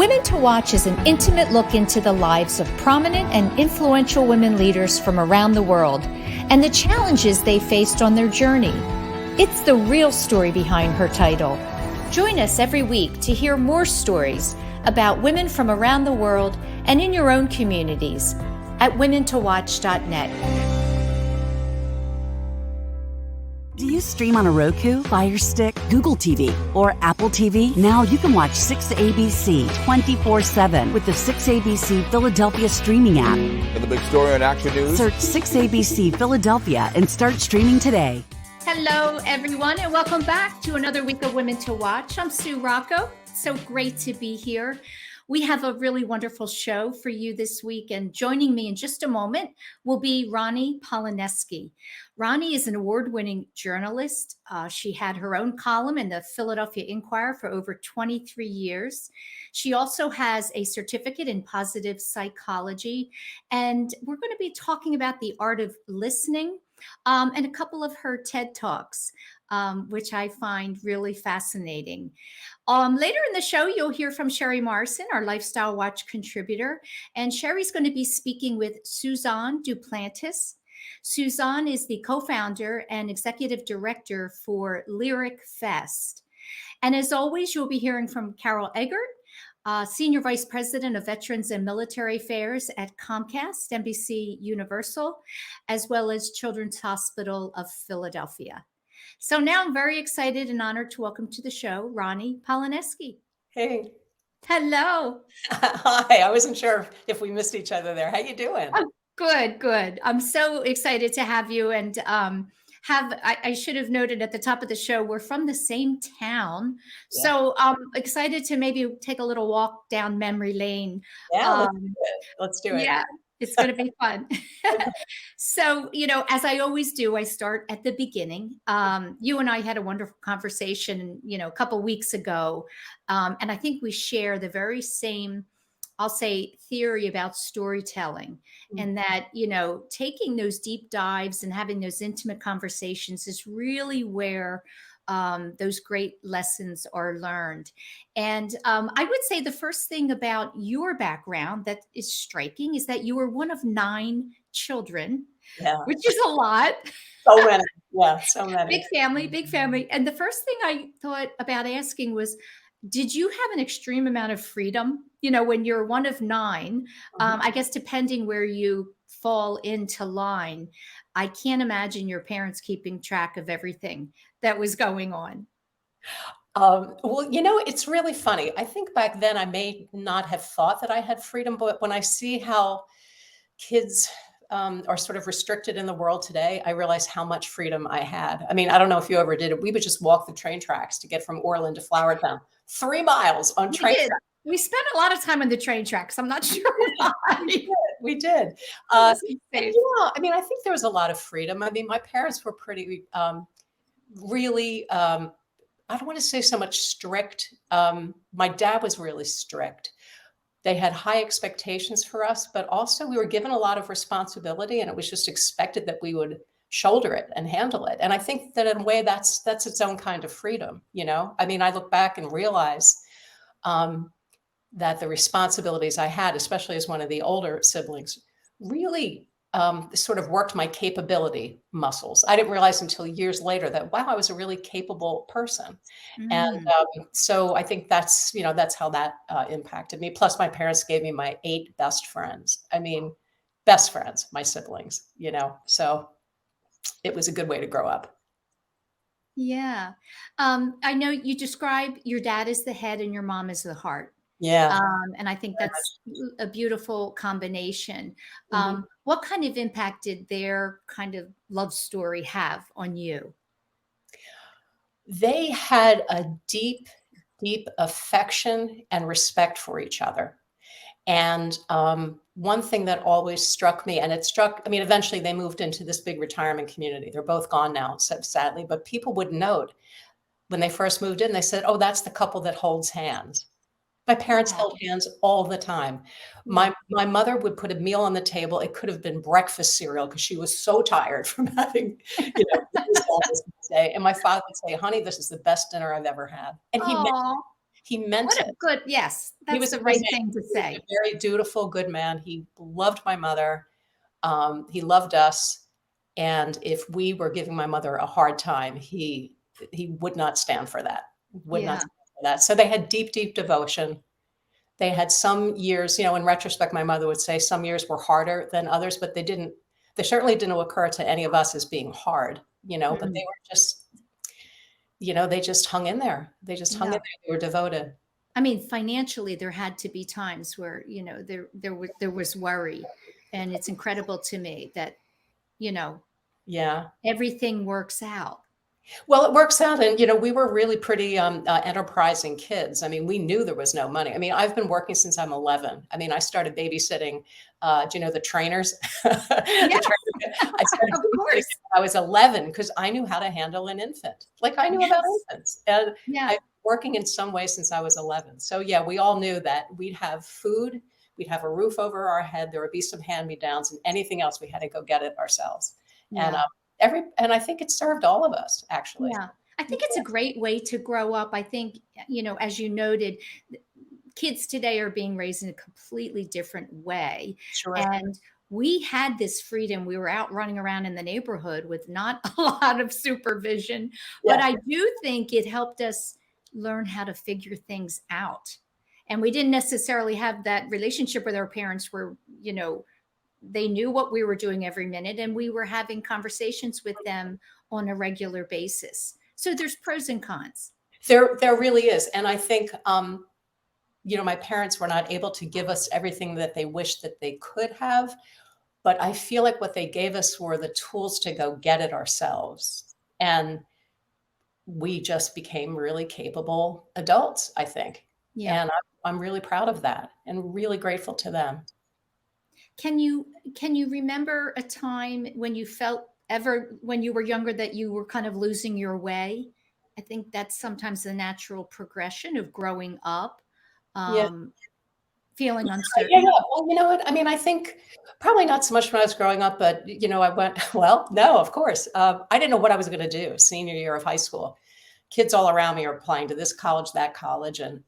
Women to Watch is an intimate look into the lives of prominent and influential women leaders from around the world and the challenges they faced on their journey. It's the real story behind her title. Join us every week to hear more stories about women from around the world and in your own communities at womentowatch.net. Do you stream on a Roku, Fire Stick, Google TV, or Apple TV? Now you can watch 6ABC 24/7 with the 6ABC Philadelphia streaming app. And the big story on Action News. Search 6ABC Philadelphia and start streaming today. Hello, everyone, and welcome back to another week of Women to Watch. I'm Sue Rocco. So great to be here. We have a really wonderful show for you this week, and joining me in just a moment will be Ronnie Polaneczky. Ronnie is an award-winning journalist. She had her own column in the Philadelphia Inquirer for over 23 years. She also has a certificate in positive psychology, and we're going to be talking about the art of listening and a couple of her TED Talks, which I find really fascinating. Later in the show, you'll hear from Sherry Morrison, our Lifestyle Watch contributor, and Sherry's going to be speaking with Suzanne DuPlantis. Suzanne is the co-founder and executive director for Lyric Fest. And as always, you'll be hearing from Carol Eggert, Senior Vice President of Veterans and Military Affairs at Comcast, NBC Universal, as well as Children's Hospital of Philadelphia. So now I'm very excited and honored to welcome to the show, Ronnie Polaneczky. Hey. Hello. Hi. I wasn't sure if we missed each other there. How you doing? Oh, good. I'm so excited to have you. And I should have noted at the top of the show, we're from the same town. Yeah. So I'm excited to maybe take a little walk down memory lane. Yeah, let's do it. Yeah. It's going to be fun. So, as I always do, I start at the beginning. You and I had a wonderful conversation, a couple weeks ago. And I think we share the very same, I'll say, theory about storytelling. Mm-hmm. And that, taking those deep dives and having those intimate conversations is really where those great lessons are learned. And I would say the first thing about your background that is striking is that you were one of 9 children, which is a lot. So many. Yeah, so many. Big family. And the first thing I thought about asking was, did you have an extreme amount of freedom? When you're one of 9, I guess depending where you fall into line, I can't imagine your parents keeping track of everything that was going on. Well, it's really funny. I think back then I may not have thought that I had freedom, but when I see how kids are sort of restricted in the world today, I realize how much freedom I had. I mean, I don't know if you ever did it. We would just walk the train tracks to get from Orland to Flowertown, 3 miles on train tracks. We spent a lot of time on the train tracks. I'm not sure why. We did. I think there was a lot of freedom. I mean, my parents were pretty, really, I don't want to say so much strict. My dad was really strict. They had high expectations for us, but also we were given a lot of responsibility, and it was just expected that we would shoulder it and handle it. And I think that in a way that's its own kind of freedom. I mean, I look back and realize that the responsibilities I had, especially as one of the older siblings, really sort of worked my capability muscles. I didn't realize until years later that, wow, I was a really capable person. Mm. And so I think that's how that impacted me. Plus my parents gave me my 8 best friends. I mean, best friends, my siblings, so it was a good way to grow up. Yeah. I know you describe your dad as the head and your mom as the heart. Yeah. And I think that's a beautiful combination. Mm-hmm. What kind of impact did their kind of love story have on you? They had a deep, deep affection and respect for each other. And one thing that always struck me, and eventually they moved into this big retirement community. They're both gone now, sadly, but people would note when they first moved in, they said, oh, that's the couple that holds hands. My parents held hands all the time. My mother would put a meal on the table. It could have been breakfast cereal because she was so tired from having, this all this day. And my father would say, honey, this is the best dinner I've ever had. And He meant What a it. good, yes, He that's was the a good right man. thing to He was say. a very dutiful, good man. He loved my mother. He loved us. And if we were giving my mother a hard time, he would not stand for that. Would not Yeah. stand for that. So they had deep, deep devotion. They had some years, in retrospect, my mother would say some years were harder than others, but they certainly didn't occur to any of us as being hard, but Mm. they were just, they just hung in there. They just hung in Yeah. there. They were devoted. I mean, financially, there had to be times where, there was worry. And it's incredible to me that, you know, Yeah. everything works out. Well, it works out. And, we were really pretty enterprising kids. I mean, we knew there was no money. I mean, I've been working since I'm 11. I mean, I started babysitting, do you know the trainers? Yeah, I started of babysitting course. when I was 11 because I knew how to handle an infant. Like I knew about Yes. infants. And Yeah. I've been working in some way since I was 11. So yeah, we all knew that we'd have food, we'd have a roof over our head, there would be some hand-me-downs, and anything else we had to go get it ourselves. And Yeah. and I think it served all of us actually. Yeah. I think it's a great way to grow up. I think, as you noted, kids today are being raised in a completely different way. Sure. And we had this freedom. We were out running around in the neighborhood with not a lot of supervision, but Yeah. I do think it helped us learn how to figure things out. And we didn't necessarily have that relationship with our parents where, they knew what we were doing every minute, and we were having conversations with them on a regular basis. So there's pros and cons. There really is. And I think, my parents were not able to give us everything that they wished that they could have. But I feel like what they gave us were the tools to go get it ourselves. And we just became really capable adults, I think. Yeah. And I'm really proud of that and really grateful to them. Can you remember a time when you felt when you were younger that you were kind of losing your way? I think that's sometimes the natural progression of growing up, Yeah. feeling Yeah. uncertain. Well, you know what? I mean, I think probably not so much when I was growing up, but, I went, well, no, of course. I didn't know what I was going to do senior year of high school. Kids all around me are applying to this college, that college. And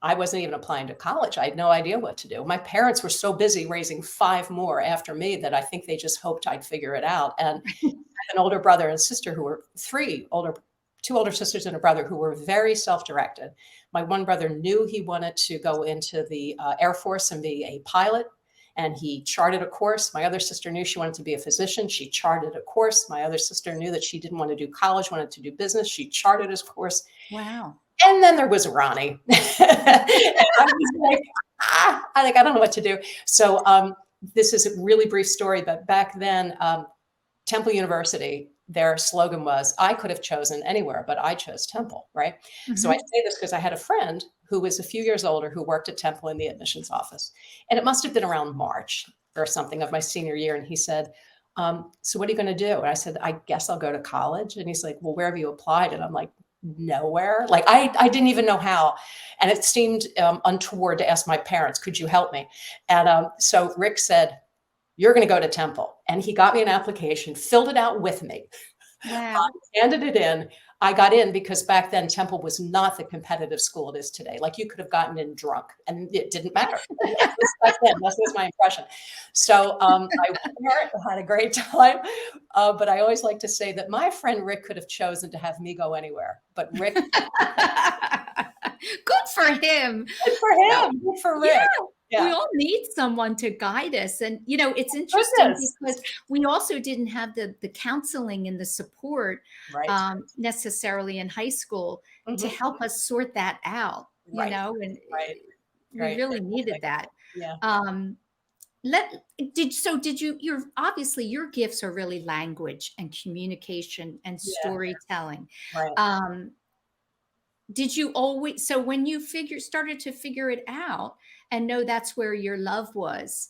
I wasn't even applying to college. I had no idea what to do. My parents were so busy raising 5 more after me that I think they just hoped I'd figure it out. And I had an older brother and sister who were 2 older sisters and a brother who were very self-directed. My one brother knew he wanted to go into the Air Force and be a pilot, and he charted a course. My other sister knew she wanted to be a physician. She charted a course. My other sister knew that she didn't want to do college, wanted to do business. She charted his course. Wow. And then there was Ronnie. And I was like, I don't know what to do. So this is a really brief story, but back then, Temple University, their slogan was, I could have chosen anywhere, but I chose Temple, right? Mm-hmm. So I say this because I had a friend who was a few years older who worked at Temple in the admissions office. And it must have been around March or something of my senior year. And he said, so what are you going to do? And I said, I guess I'll go to college. And he's like, well, where have you applied? And I'm like, nowhere. Like I didn't even know how. And it seemed untoward to ask my parents, could you help me? And so Rick said, you're going to go to Temple. And he got me an application, filled it out with me. Wow. Handed it in. I got in because back then Temple was not the competitive school it is today. Like you could have gotten in drunk and it didn't matter. Back then, that was my impression. So I went there, had a great time. But I always like to say that my friend Rick could have chosen to have me go anywhere. But Rick. Good for him. Good for him. Good for Rick. Yeah. We all need someone to guide us. And, it's interesting because we also didn't have the counseling and the support necessarily in high school to help us sort that out, and we really needed that. Yeah. Obviously your gifts are really language and communication and storytelling. Right. Did you always, so when you started to figure it out and know that's where your love was,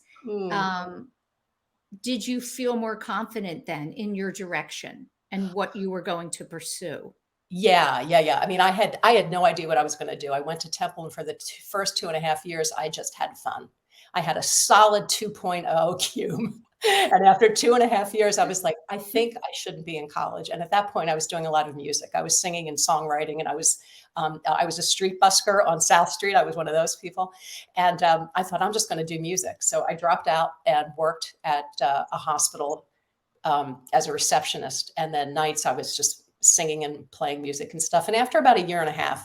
did you feel more confident then in your direction and what you were going to pursue? Yeah. I mean, I had no idea what I was going to do. I went to Temple, and for the first 2.5 years, I just had fun. I had a solid 2.0 CUME. And after 2.5 years, I was like, I think I shouldn't be in college. And at that point, I was doing a lot of music. I was singing and songwriting, and I was a street busker on South Street. I was one of those people. And I thought, I'm just going to do music. So I dropped out and worked at a hospital as a receptionist. And then nights I was just singing and playing music and stuff. And after about 1.5 years,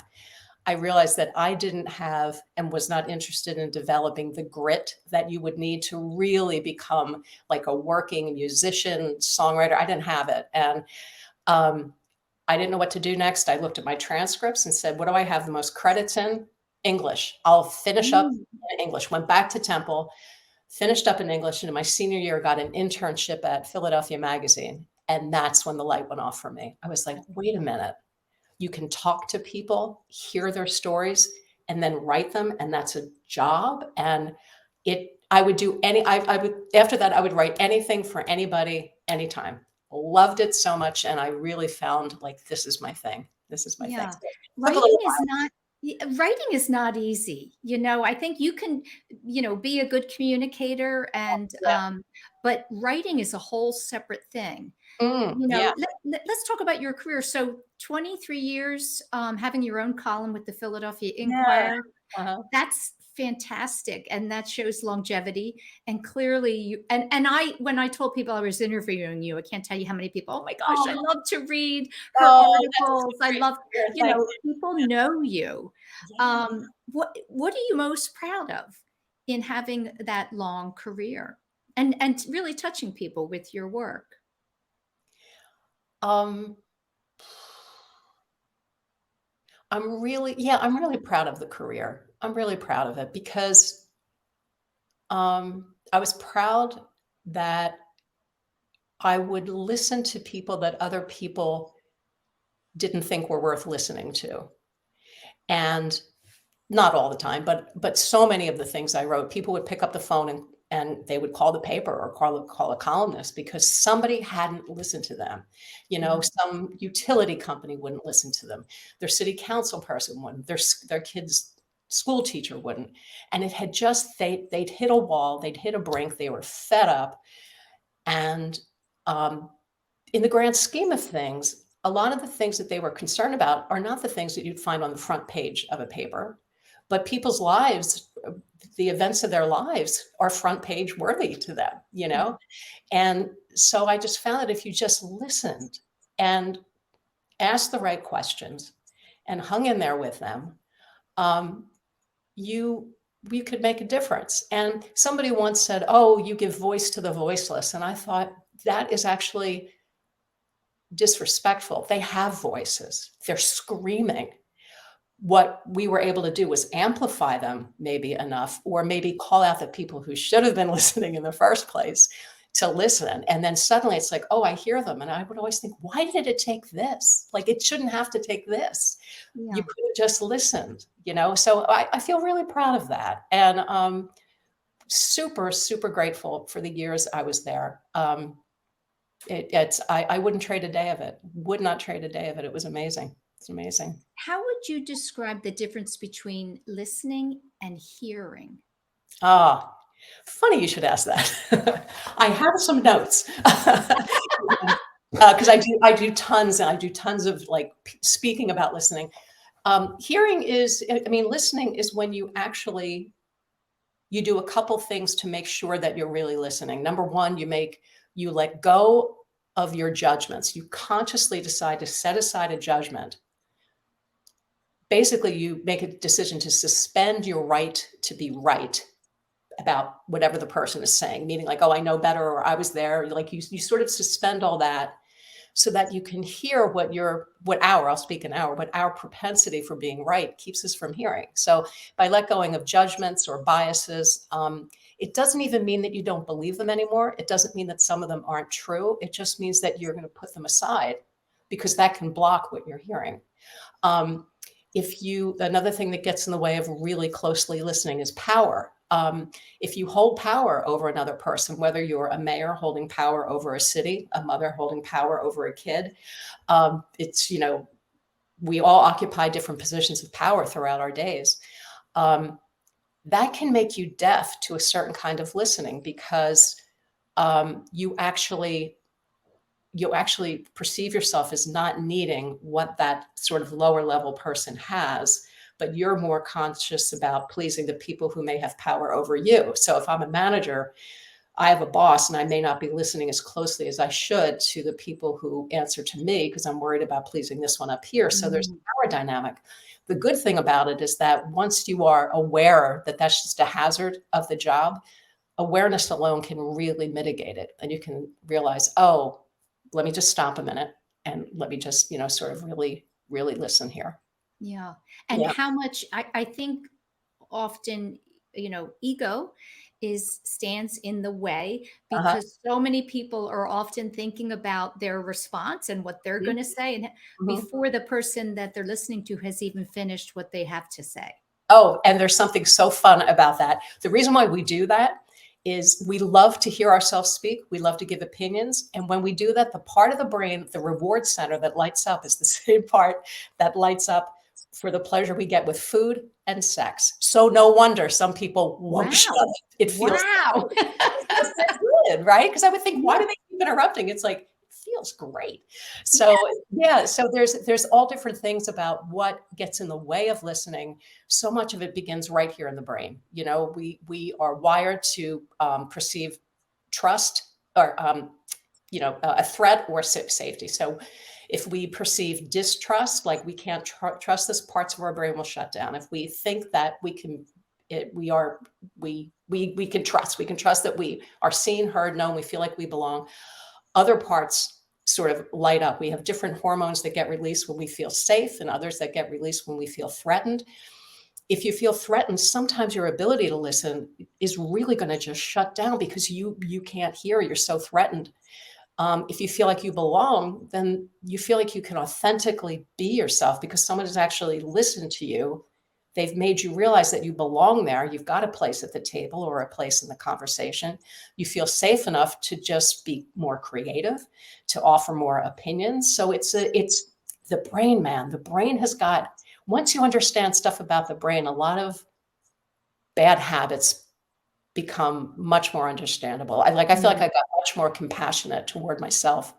I realized that I didn't have and was not interested in developing the grit that you would need to really become like a working musician, songwriter. I didn't have it. And I didn't know what to do next. I looked at my transcripts and said, what do I have the most credits in? English. I'll finish up in English. Went back to Temple, finished up in English. And in my senior year, got an internship at Philadelphia Magazine. And that's when the light went off for me. I was like, wait a minute. You can talk to people, hear their stories, and then write them. And that's a job. And I would do after that, I would write anything for anybody, anytime. Loved it so much. And I really found like, this is my thing. This is my thing. Writing is not easy. I think you can, be a good communicator but writing is a whole separate thing. Let's talk about your career. So 23 years having your own column with the Philadelphia Inquirer. Yeah. That's fantastic. And that shows longevity. And clearly when I told people I was interviewing you, I can't tell you how many people, oh my gosh, I love to read her articles. I love, people know you. Yeah. What are you most proud of in having that long career and really touching people with your work? I'm really proud of the career. I'm really proud of it because I was proud that I would listen to people that other people didn't think were worth listening to. And not all the time, but so many of the things I wrote, people would pick up the phone and they would call the paper or call a columnist because somebody hadn't listened to them. Some utility company wouldn't listen to them. Their city council person wouldn't. Their kids' school teacher wouldn't. And it had just, they'd hit a wall, they'd hit a brink, they were fed up. And in the grand scheme of things, a lot of the things that they were concerned about are not the things that you'd find on the front page of a paper, but people's lives, the events of their lives are front page worthy to them, And so I just found that if you just listened and asked the right questions and hung in there with them, you could make a difference. And somebody once said, oh, you give voice to the voiceless. And I thought that is actually disrespectful. They have voices. They're screaming. What we were able to do was amplify them maybe enough, or maybe call out the people who should have been listening in the first place to listen. And then suddenly it's like, oh, I hear them. And I would always think, why did it take this? Like, it shouldn't have to take this. Yeah. You could have just listened, So I feel really proud of that. And super, super grateful for the years I was there. I wouldn't trade a day of it. Would not trade a day of it. It was amazing. It's amazing. How would you describe the difference between listening and hearing? Funny you should ask that. I have some notes because I do tons of like speaking about listening. Hearing is, listening is when you do a couple things to make sure that you're really listening. Number one, you let go of your judgments. You consciously decide to set aside a judgment. Basically, you make a decision to suspend your right to be right about whatever the person is saying, meaning like, oh, I know better, or I was there. Like you sort of suspend all that so that you can hear what our propensity for being right keeps us from hearing. So by let going of judgments or biases, it doesn't even mean that you don't believe them anymore. It doesn't mean that some of them aren't true. It just means that you're going to put them aside because that can block what you're hearing. Another thing that gets in the way of really closely listening is power. If you hold power over another person, whether you're a mayor holding power over a city, a mother holding power over a kid, we all occupy different positions of power throughout our days. That can make you deaf to a certain kind of listening because you actually perceive yourself as not needing what that sort of lower level person has, but you're more conscious about pleasing the people who may have power over you. So if I'm a manager, I have a boss and I may not be listening as closely as I should to the people who answer to me because I'm worried about pleasing this one up here. So there's a power dynamic. The good thing about it is that once you are aware that that's just a hazard of the job, awareness alone can really mitigate it. And you can realize, oh, let me just stop a minute and let me just, sort of really, really listen here. Yeah. And how much, I think often, ego stands in the way because so many people are often thinking about their response and what they're going to say and before the person that they're listening to has even finished what they have to say. Oh, and there's something so fun about that. The reason why we do that is we love to hear ourselves speak. We love to give opinions. And when we do that, the part of the brain, the reward center that lights up is the same part that lights up for the pleasure we get with food and sex. So no wonder some people won't shut up. It feels good, right? Because I would think, why do they keep interrupting? It's like, it feels great. So so there's all different things about what gets in the way of listening. So much of it begins right here in the brain. We are wired to perceive trust or a threat or safety. So if we perceive distrust, like we can't trust this, parts of our brain will shut down. If we think that we can trust that we are seen, heard, known, we feel like we belong, other parts sort of light up. We have different hormones that get released when we feel safe and others that get released when we feel threatened. If you feel threatened, sometimes your ability to listen is really going to just shut down because you can't hear, you're so threatened. If you feel like you belong, then you feel like you can authentically be yourself because someone has actually listened to you. They've made you realize that you belong there. You've got a place at the table or a place in the conversation. You feel safe enough to just be more creative, to offer more opinions. So it's the brain, man. The brain has got, once you understand stuff about the brain, a lot of bad habits become much more understandable. I feel like I got much more compassionate toward myself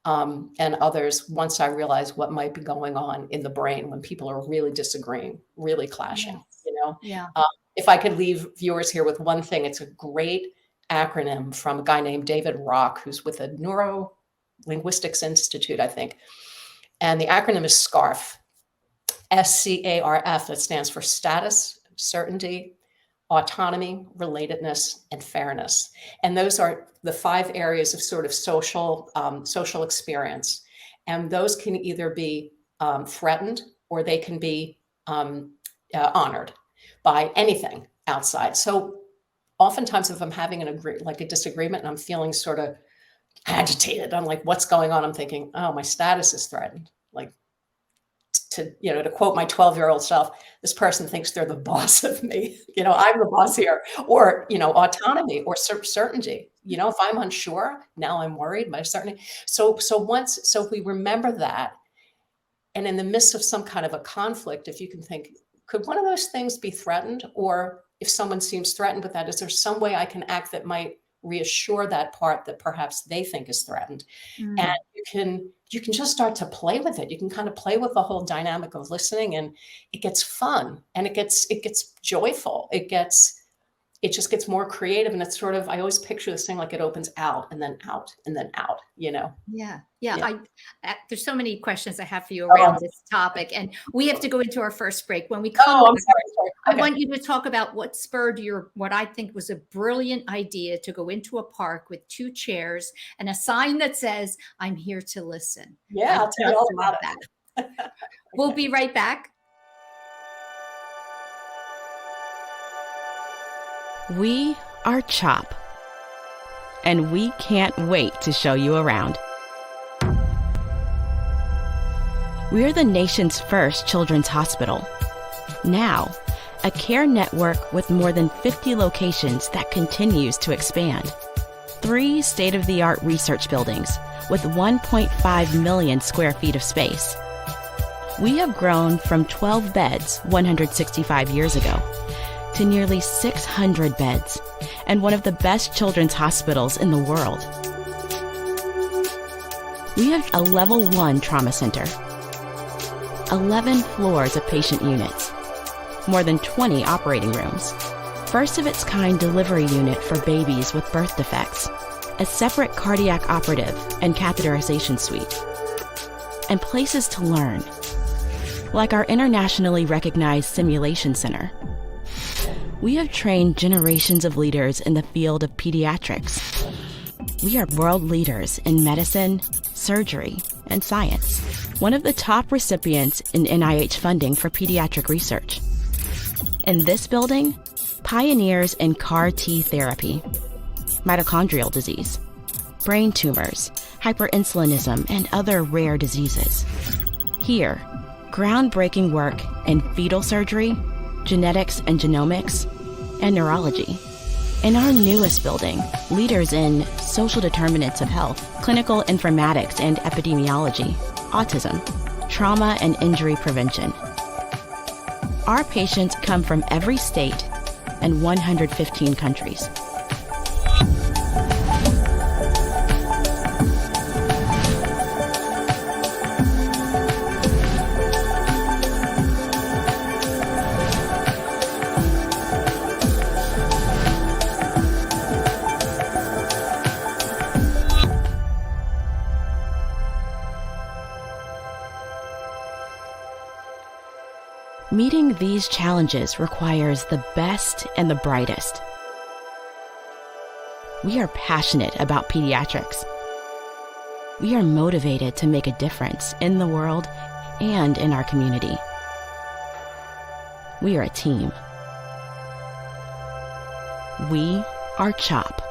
and others once I realized what might be going on in the brain when people are really disagreeing, really clashing. If I could leave viewers here with one thing, it's a great acronym from a guy named David Rock, who's with the Neuro Linguistics Institute, I think. And the acronym is SCARF, SCARF. That stands for status, certainty, autonomy, relatedness, and fairness. And those are the 5 areas of sort of social experience. And those can either be threatened or they can be honored by anything outside. So oftentimes if I'm having a disagreement and I'm feeling sort of agitated, I'm like, what's going on? I'm thinking, oh, my status is threatened. Like, to quote my 12-year-old self, this person thinks they're the boss of me. I'm the boss here. Or, autonomy or certainty. If I'm unsure, now I'm worried by certainty. So if we remember that, and in the midst of some kind of a conflict, if you can think, could one of those things be threatened? Or if someone seems threatened with that, is there some way I can act that might reassure that part that perhaps they think is threatened? And you can just start to play with it. You can kind of play with the whole dynamic of listening, and it gets fun and it gets joyful. It just gets more creative. And it's sort of, I always picture this thing like it opens out and then out and then out, Yeah. There's so many questions I have for you around this topic, and we have to go into our first break. When we come back, sorry. Okay. I want you to talk about what spurred what I think was a brilliant idea to go into a park with 2 chairs and a sign that says, "I'm here to listen." Yeah, I'll tell you all about that. We'll be right back. We are CHOP, and we can't wait to show you around. We're the nation's first children's hospital. Now, a care network with more than 50 locations that continues to expand. 3 state-of-the-art research buildings with 1.5 million square feet of space. We have grown from 12 beds 165 years ago to nearly 600 beds and one of the best children's hospitals in the world. We have a level 1 trauma center, 11 floors of patient units, more than 20 operating rooms, first of its kind delivery unit for babies with birth defects, a separate cardiac operative and catheterization suite, and places to learn, like our internationally recognized simulation center. We have trained generations of leaders in the field of pediatrics. We are world leaders in medicine, surgery, and science. One of the top recipients in NIH funding for pediatric research. In this building, pioneers in CAR T therapy, mitochondrial disease, brain tumors, hyperinsulinism, and other rare diseases. Here, groundbreaking work in fetal surgery, genetics and genomics, and neurology. In our newest building, leaders in social determinants of health, clinical informatics and epidemiology, autism, trauma and injury prevention. Our patients come from every state and 115 countries. Meeting these challenges requires the best and the brightest. We are passionate about pediatrics. We are motivated to make a difference in the world and in our community. We are a team. We are CHOP.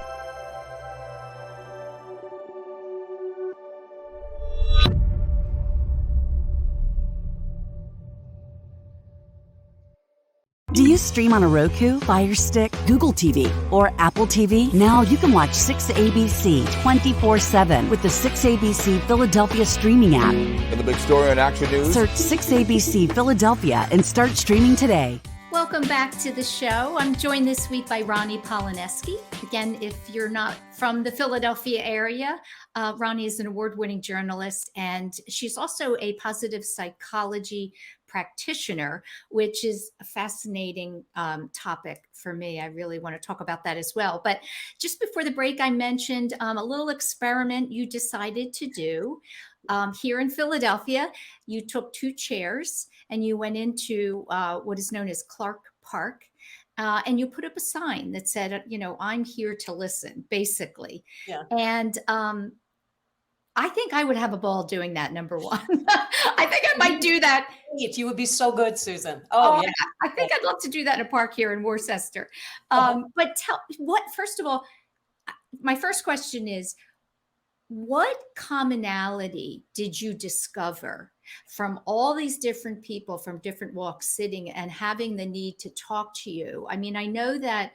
Do you stream on a Roku, Fire Stick, Google TV, or Apple TV? Now you can watch 6ABC 24/7 with the 6ABC Philadelphia streaming app. And the big story on Action News. Search 6ABC Philadelphia and start streaming today. Welcome back to the show. I'm joined this week by Ronnie Polaneczky. Again, if you're not from the Philadelphia area, Ronnie is an award-winning journalist, and she's also a positive psychology practitioner, which is a fascinating topic for me. I really want to talk about that as well. But just before the break, I mentioned a little experiment you decided to do here in Philadelphia. You took 2 chairs and you went into what is known as Clark Park. And you put up a sign that said, I'm here to listen, basically. Yeah. And I think I would have a ball doing that, number one. I think I might do that. You would be so good, Susan. Oh yeah. I think I'd love to do that in a park here in Worcester. But first of all, my first question is, what commonality did you discover from all these different people from different walks sitting and having the need to talk to you? I mean, I know that,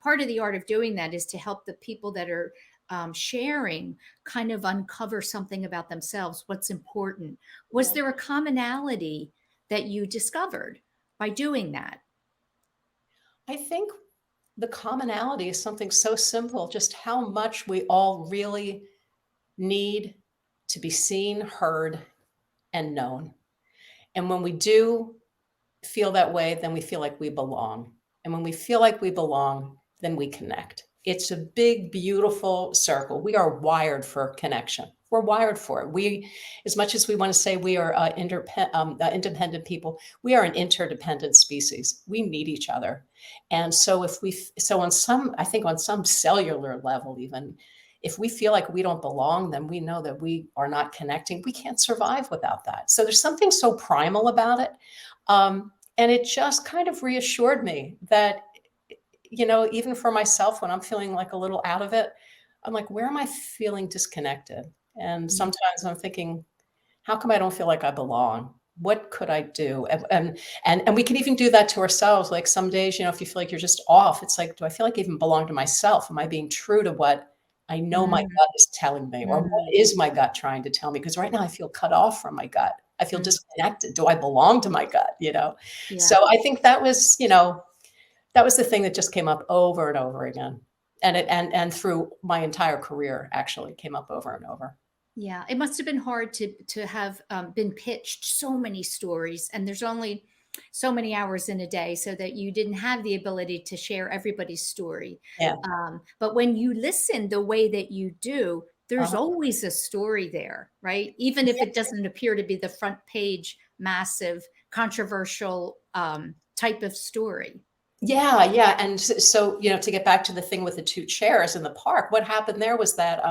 part of the art of doing that is to help the people that are sharing kind of uncover something about themselves, what's important. Was there a commonality that you discovered by doing that? I think the commonality is something so simple, just how much we all really need to be seen, heard, and known. And when we do feel that way, then we feel like we belong. And when we feel like we belong, then we connect. It's a big, beautiful circle. We are wired for connection. We're wired for it. We, as much as we want to say we are independent people, we are an interdependent species. We need each other. And so on some cellular level, even if we feel like we don't belong, then we know that we are not connecting. We can't survive without that. So there's something so primal about it. And it just kind of reassured me that, even for myself, when I'm feeling like a little out of it, I'm like, where am I feeling disconnected? And sometimes I'm thinking, how come I don't feel like I belong? What could I do? And we can even do that to ourselves. Like some days, if you feel like you're just off, it's like, do I feel like I even belong to myself? Am I being true to what I know my gut is telling me? Or what is my gut trying to tell me? Because right now I feel cut off from my gut. I feel disconnected. Do I belong to my gut? Yeah. So I think that was, That was the thing that just came up over and over again. And through my entire career, actually came up over and over. Yeah, it must have been hard to have been pitched so many stories, and there's only so many hours in a day, so that you didn't have the ability to share everybody's story. Yeah. But when you listen the way that you do, there's always a story there, right? Even if it doesn't appear to be the front page, massive, controversial type of story. Yeah, yeah. And so, to get back to the thing with the 2 chairs in the park, what happened there was that,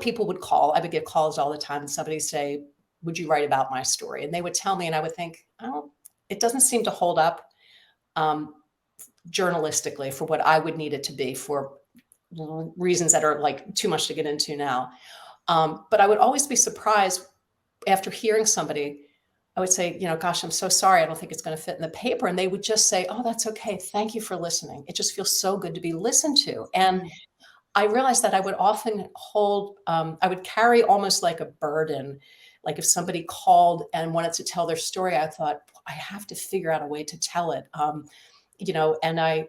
people would call. I would get calls all the time, and somebody say, would you write about my story? And they would tell me, and I would think, oh, it doesn't seem to hold up journalistically for what I would need it to be, for reasons that are like too much to get into now. But I would always be surprised after hearing somebody. I would say, gosh, I'm so sorry. I don't think it's going to fit in the paper. And they would just say, oh, that's okay. Thank you for listening. It just feels so good to be listened to. And I realized that I would often I would carry almost like a burden. Like if somebody called and wanted to tell their story, I thought, I have to figure out a way to tell it. And I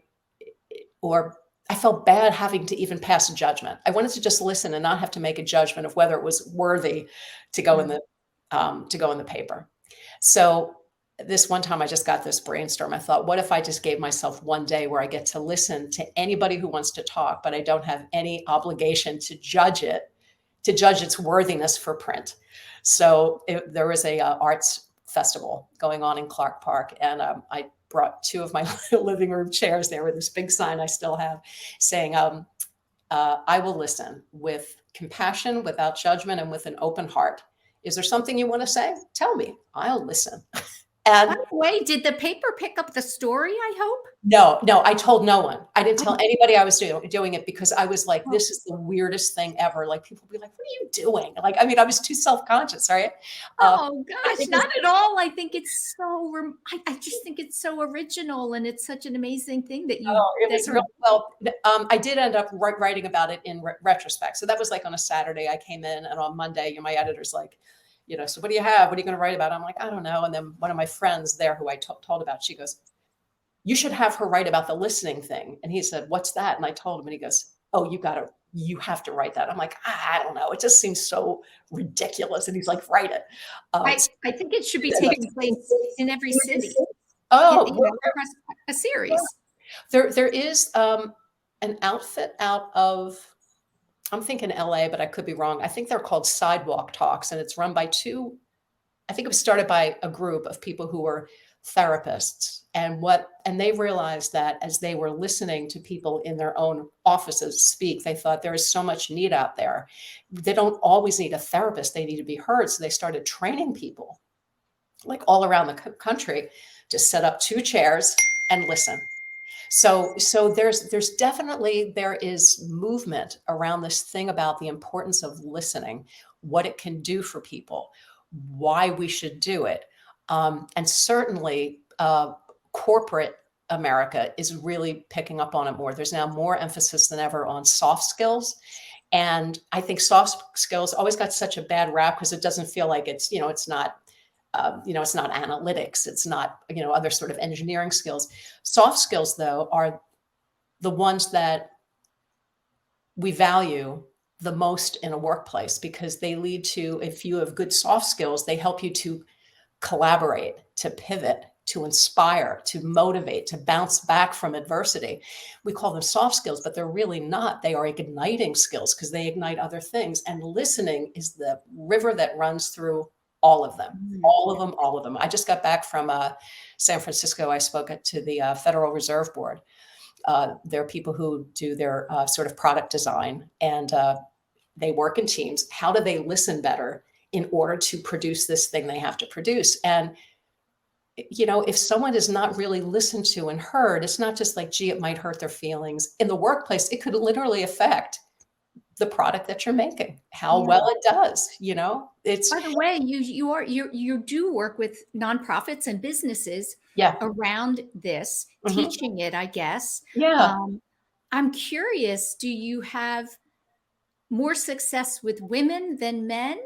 felt bad having to even pass a judgment. I wanted to just listen and not have to make a judgment of whether it was worthy to go in the paper. So this one time I just got this brainstorm. I thought, what if I just gave myself one day where I get to listen to anybody who wants to talk, but I don't have any obligation to judge its worthiness for print. So there was a arts festival going on in Clark Park, and I brought 2 of my living room chairs there with this big sign I still have saying, I will listen with compassion, without judgment, and with an open heart. Is there something you want to say? Tell me. I'll listen. And by the way, did the paper pick up the story, I hope? No, I told no one. I didn't tell anybody I was doing it, because I was like, this is the weirdest thing ever. Like, people would be like, what are you doing? Like, I mean, I was too self-conscious, right? Oh gosh, not at all. I think it's I just think it's so original, and it's such an amazing thing that you. It was real well. I did end up writing about it in retrospect. So that was like on a Saturday. I came in, and on Monday, my editor's like, so what do you have? What are you going to write about? I'm like, I don't know. And then one of my friends there who I told about, she goes, you should have her write about the listening thing. And he said, what's that? And I told him, and he goes, oh, you have to write that. I'm like, I don't know. It just seems so ridiculous. And he's like, write it. I think it should be taking place in every city. Oh, a series. There is an outfit out of, I'm thinking LA, but I could be wrong. I think they're called Sidewalk Talks, and it's run by 2. I think it was started by a group of people who were therapists, and they realized that as they were listening to people in their own offices speak, they thought there is so much need out there. They don't always need a therapist. They need to be heard. So they started training people like all around the country to set up 2 chairs and listen. So there's definitely, there is movement around this thing about the importance of listening, what it can do for people, why we should do it. And certainly corporate America is really picking up on it more. There's now more emphasis than ever on soft skills. And I think soft skills always got such a bad rap because it doesn't feel like it's, it's not analytics. It's not, other sort of engineering skills. Soft skills, though, are the ones that we value the most in a workplace, because they lead to, if you have good soft skills, they help you to collaborate, to pivot, to inspire, to motivate, to bounce back from adversity. We call them soft skills, but they're really not. They are igniting skills because they ignite other things. And listening is the river that runs through all of them, all of them. I just got back from San Francisco. I spoke to the Federal Reserve Board. There are people who do their sort of product design, and they work in teams. How do they listen better in order to produce this thing they have to produce? And, if someone is not really listened to and heard, it's not just like, gee, it might hurt their feelings. In the workplace, it could literally affect the product that you're making, how well it does, it's. By the way, you do work with nonprofits and businesses around this, teaching it, I guess. Yeah. I'm curious, do you have more success with women than men?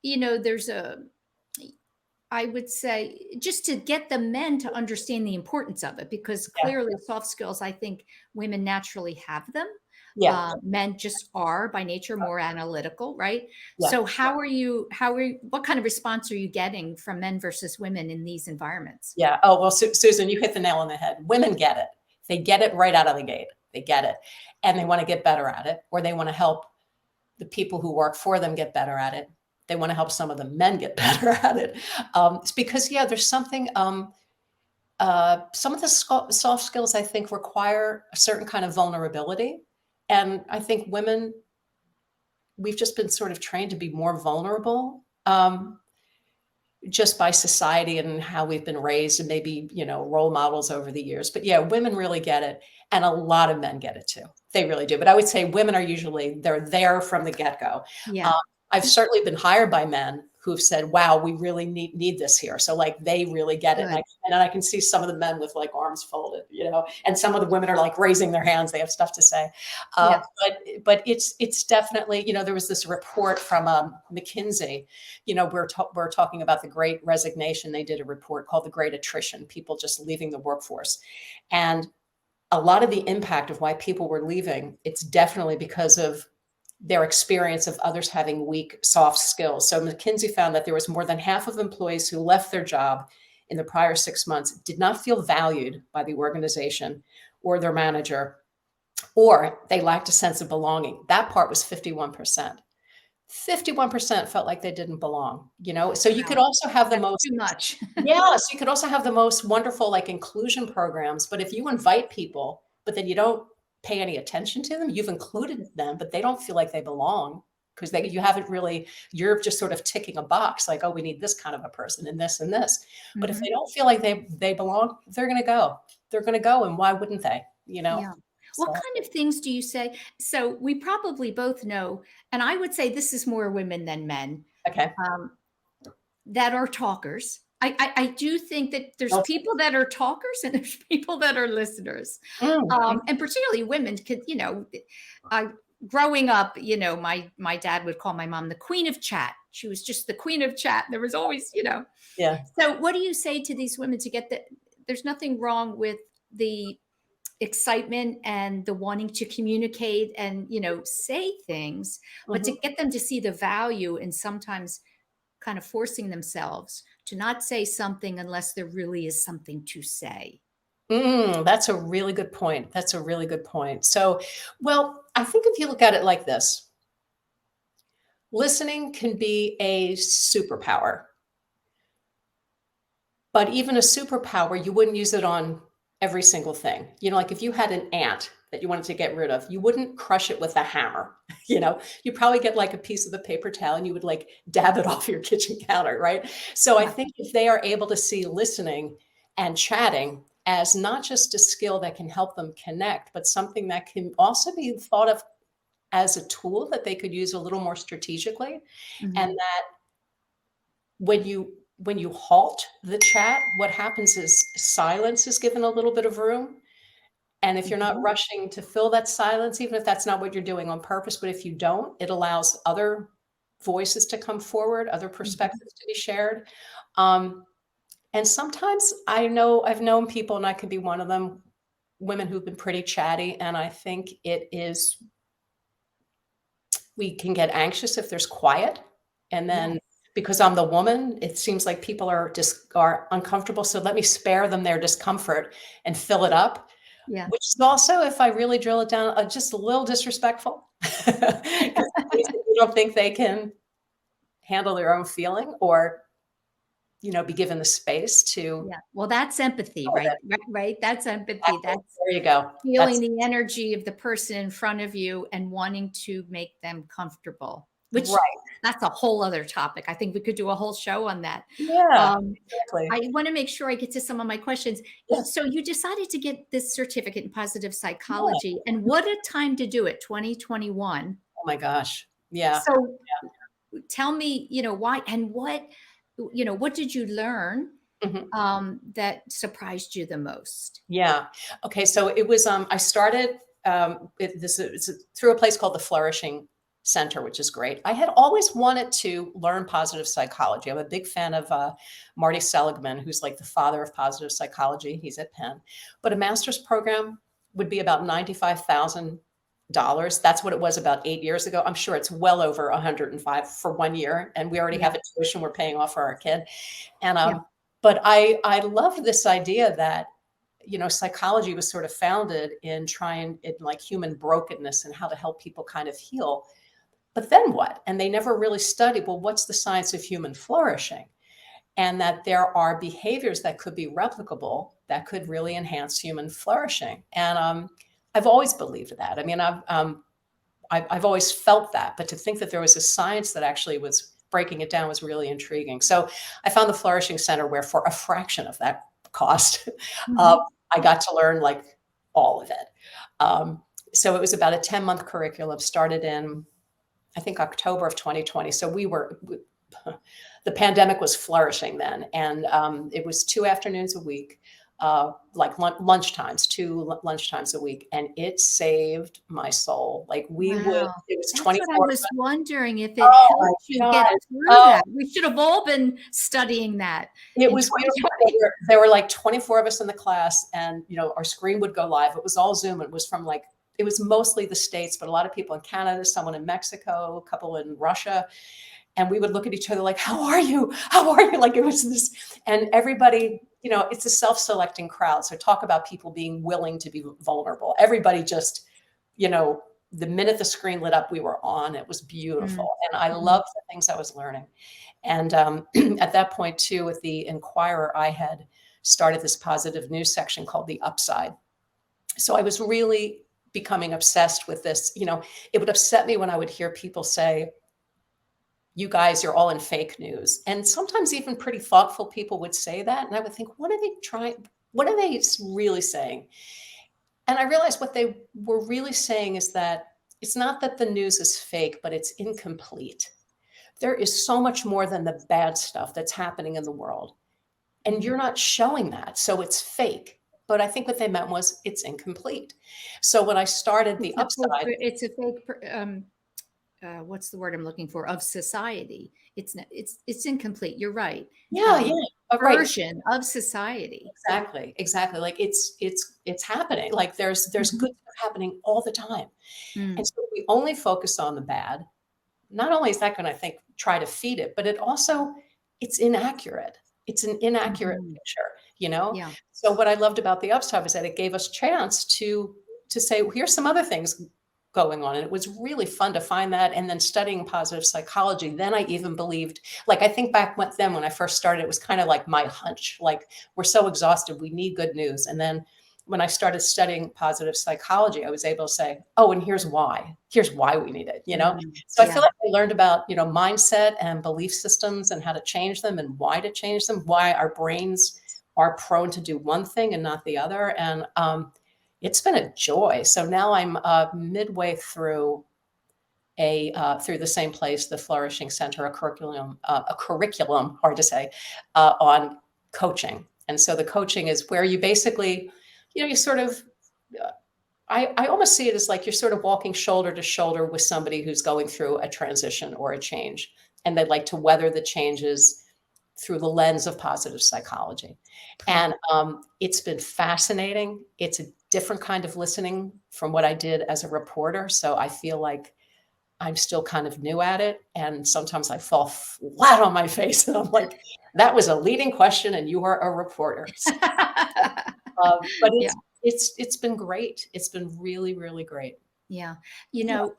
There's I would say just to get the men to understand the importance of it, because clearly soft skills, I think women naturally have them. Yeah. Men just are by nature more analytical, right? Yeah. So what kind of response are you getting from men versus women in these environments? Yeah. Oh, well, Susan, you hit the nail on the head. Women get it. They get it right out of the gate. They get it. And they want to get better at it, or they want to help the people who work for them get better at it. They want to help some of the men get better at it. It's because, there's something, some of the soft skills, I think, require a certain kind of vulnerability. And I think women, we've just been sort of trained to be more vulnerable, just by society and how we've been raised and maybe, role models over the years. But women really get it. And a lot of men get it too. They really do. But I would say women are usually, they're there from the get-go. Yeah. I've certainly been hired by men who've said, wow, we really need this here. So like, they really get it. And I can see some of the men with like arms folded, and some of the women are like raising their hands. They have stuff to say. But it's definitely, there was this report from McKinsey, we're talking about the Great Resignation. They did a report called The Great Attrition, people just leaving the workforce. And a lot of the impact of why people were leaving, it's definitely because of their experience of others having weak soft skills. So McKinsey found that there was more than half of employees who left their job in the prior 6 months did not feel valued by the organization or their manager, or they lacked a sense of belonging. That part was 51%. 51% felt like they didn't belong, So you could also have the most too much. Yes, you could also have the most wonderful like inclusion programs. But if you invite people, but then you don't pay any attention to them, you've included them, but they don't feel like they belong because you haven't really, you're just sort of ticking a box like, oh, we need this kind of a person and this and this. Mm-hmm. But if they don't feel like they belong, they're going to go. They're going to go. And why wouldn't they? Yeah. What kind of things do you say? So we probably both know, and I would say this is more women than men. Okay. That are talkers. I do think that there's people that are talkers and there's people that are listeners. And particularly women could, growing up, my dad would call my mom the queen of chat. She was just the queen of chat. There was always, Yeah. So what do you say to these women to get that? There's nothing wrong with the excitement and the wanting to communicate and, say things, but to get them to see the value in sometimes kind of forcing themselves to not say something unless there really is something to say. That's a really good point. That's a really good point. So, well, I think if you look at it like this, listening can be a superpower. But even a superpower, you wouldn't use it on every single thing. Like if you had an ant that you wanted to get rid of, you wouldn't crush it with a hammer. You probably get like a piece of the paper towel and you would like dab it off your kitchen counter, right? So I think if they are able to see listening and chatting as not just a skill that can help them connect, but something that can also be thought of as a tool that they could use a little more strategically. Mm-hmm. And that when you halt the chat, what happens is silence is given a little bit of room. And if you're not rushing to fill that silence, even if that's not what you're doing on purpose, but if you don't, it allows other voices to come forward, other perspectives to be shared. And sometimes I've known people, and I could be one of them, women who've been pretty chatty. And I think we can get anxious if there's quiet. And then because I'm the woman, it seems like people are uncomfortable. So let me spare them their discomfort and fill it up. Yeah. Which is also, if I really drill it down, just a little disrespectful. You don't think they can handle their own feeling or, be given the space to. Yeah. Well, that's empathy, right? Right. That's empathy. That's there you go. Feeling the energy of the person in front of you and wanting to make them comfortable. Which that's a whole other topic. I think we could do a whole show on that. Yeah, exactly. I want to make sure I get to some of my questions. Yeah. So you decided to get this certificate in positive psychology, and what a time to do it, 2021. Oh my gosh. Yeah. So tell me, why and what did you learn that surprised you the most? Yeah. Okay. So it was, I started it's through a place called the Flourishing center, which is great. I had always wanted to learn positive psychology. I'm a big fan of Marty Seligman, who's like the father of positive psychology. He's at Penn. But a master's program would be about $95,000. That's what it was about 8 years ago. I'm sure it's well over 105 for 1 year. And we already have a tuition we're paying off for our kid. And but I love this idea that, you know, psychology was sort of founded in trying in like human brokenness and how to help people kind of heal. But then what? And they never really studied, well, what's the science of human flourishing? And that there are behaviors that could be replicable that could really enhance human flourishing. And I've always believed that. I mean, I've always felt that. But to think that there was a science that actually was breaking it down was really intriguing. So I found the Flourishing Center where for a fraction of that cost, I got to learn like all of it. So it was about a 10-month curriculum, started in, I think, October of 2020. So the pandemic was flourishing then. And it was 2 afternoons a week, like lunchtimes, 2 lunchtimes a week. And it saved my soul. Like it was 24. What I was wondering if it helped you get through that. We should have all been studying that. It was beautiful. There were like 24 of us in the class, and, you know, our screen would go live. It was all Zoom. It was from like, it was mostly the States, but a lot of people in Canada, someone in Mexico, a couple in Russia. And we would look at each other like, how are you? How are you? Like it was this, and everybody, you know, it's a self-selecting crowd. So talk about people being willing to be vulnerable. Everybody just, you know, the minute the screen lit up, we were on. It was beautiful. And I loved the things I was learning. And at that point too, with the Inquirer, I had started this positive news section called The Upside. So I was really becoming obsessed with this. You know, it would upset me when I would hear people say, you guys, you're all in fake news. And sometimes even pretty thoughtful people would say that. And I would think, what are they trying? What are they really saying? And I realized what they were really saying is that it's not that the news is fake, but it's incomplete. There is so much more than the bad stuff that's happening in the world. And you're not showing that. So it's fake. But I think what they meant was it's incomplete. So when I started The Upside, it's a fake, what's the word I'm looking for, of society. It's incomplete. You're right. A version of society. Exactly. Like it's happening. Like there's good stuff happening all the time. And so we only focus on the bad. Not only is that going to, I think, try to feed it, but it's inaccurate. It's an inaccurate picture, you know? Yeah. So what I loved about The Upside was that it gave us chance to say, well, here's some other things going on. And it was really fun to find that. And then studying positive psychology, then I even believed, like, I think back when I first started, it was kind of like my hunch, like, we're so exhausted, we need good news. And then when I started studying positive psychology, I was able to say, oh, and here's why we need it, you know? So I feel like I learned about, you know, mindset and belief systems and how to change them and why to change them, why our brains are prone to do one thing and not the other. And it's been a joy. So now I'm midway through through the same place, the Flourishing Center, a curriculum, hard to say, on coaching. And so the coaching is where you basically, you know, you sort of, I almost see it as like you're sort of walking shoulder to shoulder with somebody who's going through a transition or a change, and they'd like to weather the changes through the lens of positive psychology. And it's been fascinating. It's a different kind of listening from what I did as a reporter. So I feel like I'm still kind of new at it. And sometimes I fall flat on my face and I'm like, that was a leading question and you are a reporter. So, but it's been great. It's been really, really great. Yeah. You know,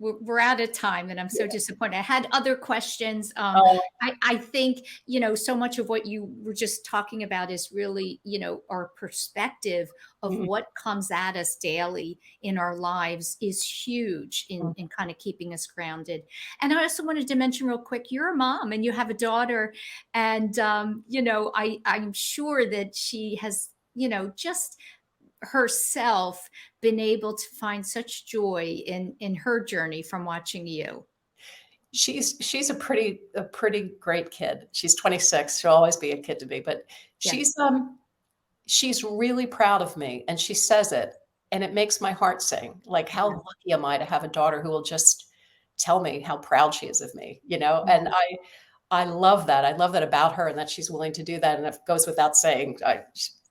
we're out of time and I'm so disappointed. I had other questions. I think, you know, so much of what you were just talking about is really, you know, our perspective of what comes at us daily in our lives is huge in kind of keeping us grounded. And I also wanted to mention real quick, you're a mom and you have a daughter, and, you know, I'm sure that she has, you know, just herself been able to find such joy in her journey from watching you. She's a pretty great kid. She's 26. She'll always be a kid to me, but she's really proud of me, and she says it and it makes my heart sing. Like, how lucky am I to have a daughter who will just tell me how proud she is of me, and I love that. I love that about her, and that she's willing to do that. And it goes without saying,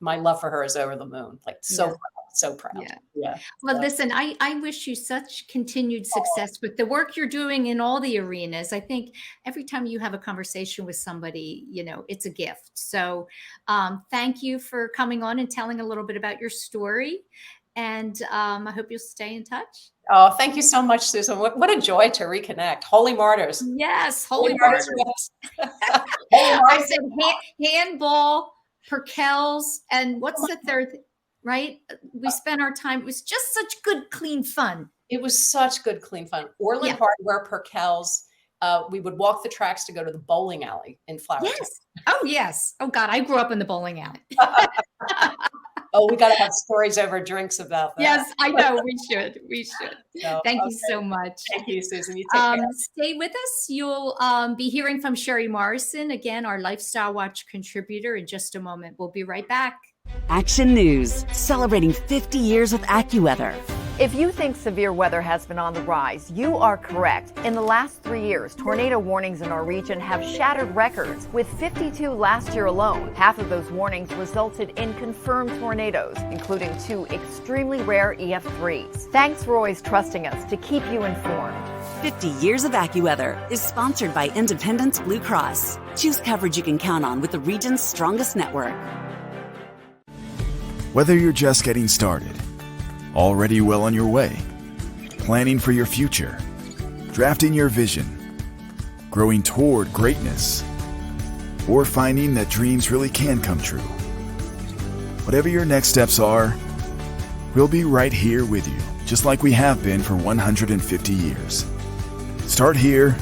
my love for her is over the moon. Like, so proud, so proud. Yeah. Well, So, listen, I wish you such continued success with the work you're doing in all the arenas. I think every time you have a conversation with somebody, it's a gift. So thank you for coming on and telling a little bit about your story. And I hope you'll stay in touch. oh, thank you so much, Susan. What a joy to reconnect. Holy Martyrs. Yes, Holy Martyrs. I said handball, Perkels, and what's the third? Right? We spent our time. It was just such good, clean fun. It was such good, clean fun. Orland Hardware, Perkels. We would walk the tracks to go to the bowling alley in Flower Town. Yes. Oh, yes. Oh, God. I grew up in the bowling alley. Oh, we got to have stories over drinks about that. Yes, I know. We should. So, Thank you so much. Thank you, Susan. You take care. Stay with us. You'll be hearing from Sherry Morrison, again, our Lifestyle Watch contributor, in just a moment. We'll be right back. Action News, celebrating 50 years with AccuWeather. If you think severe weather has been on the rise, you are correct. In the last 3 years, tornado warnings in our region have shattered records, with 52 last year alone. Half of those warnings resulted in confirmed tornadoes, including 2 extremely rare EF3s. Thanks for always trusting us to keep you informed. 50 Years of AccuWeather is sponsored by Independence Blue Cross. Choose coverage you can count on with the region's strongest network. Whether you're just getting started, already well on your way, planning for your future, drafting your vision, growing toward greatness, or finding that dreams really can come true. Whatever your next steps are, we'll be right here with you, just like we have been for 150 years. Start here,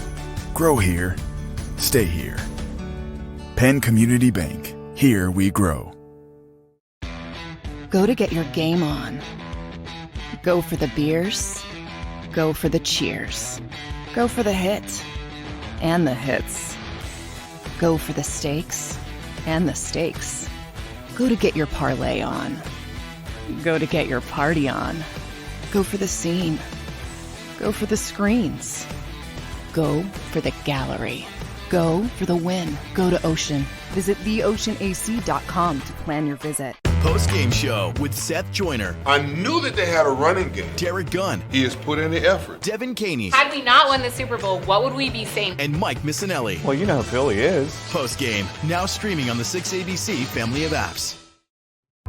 grow here, stay here. Penn Community Bank. Here we grow. Go to get your game on. Go for the beers. Go for the cheers. Go for the hit and the hits. Go for the stakes and the stakes. Go to get your parlay on. Go to get your party on. Go for the scene. Go for the screens. Go for the gallery. Go for the win. Go to Ocean. Visit theoceanac.com to plan your visit. Post-game show with Seth Joyner. I knew that they had a running game. Derek Gunn. He has put in the effort. Devin Caney. Had we not won the Super Bowl, what would we be saying? And Mike Missinelli. Well, you know how Philly is. Post-game, now streaming on the 6ABC family of apps.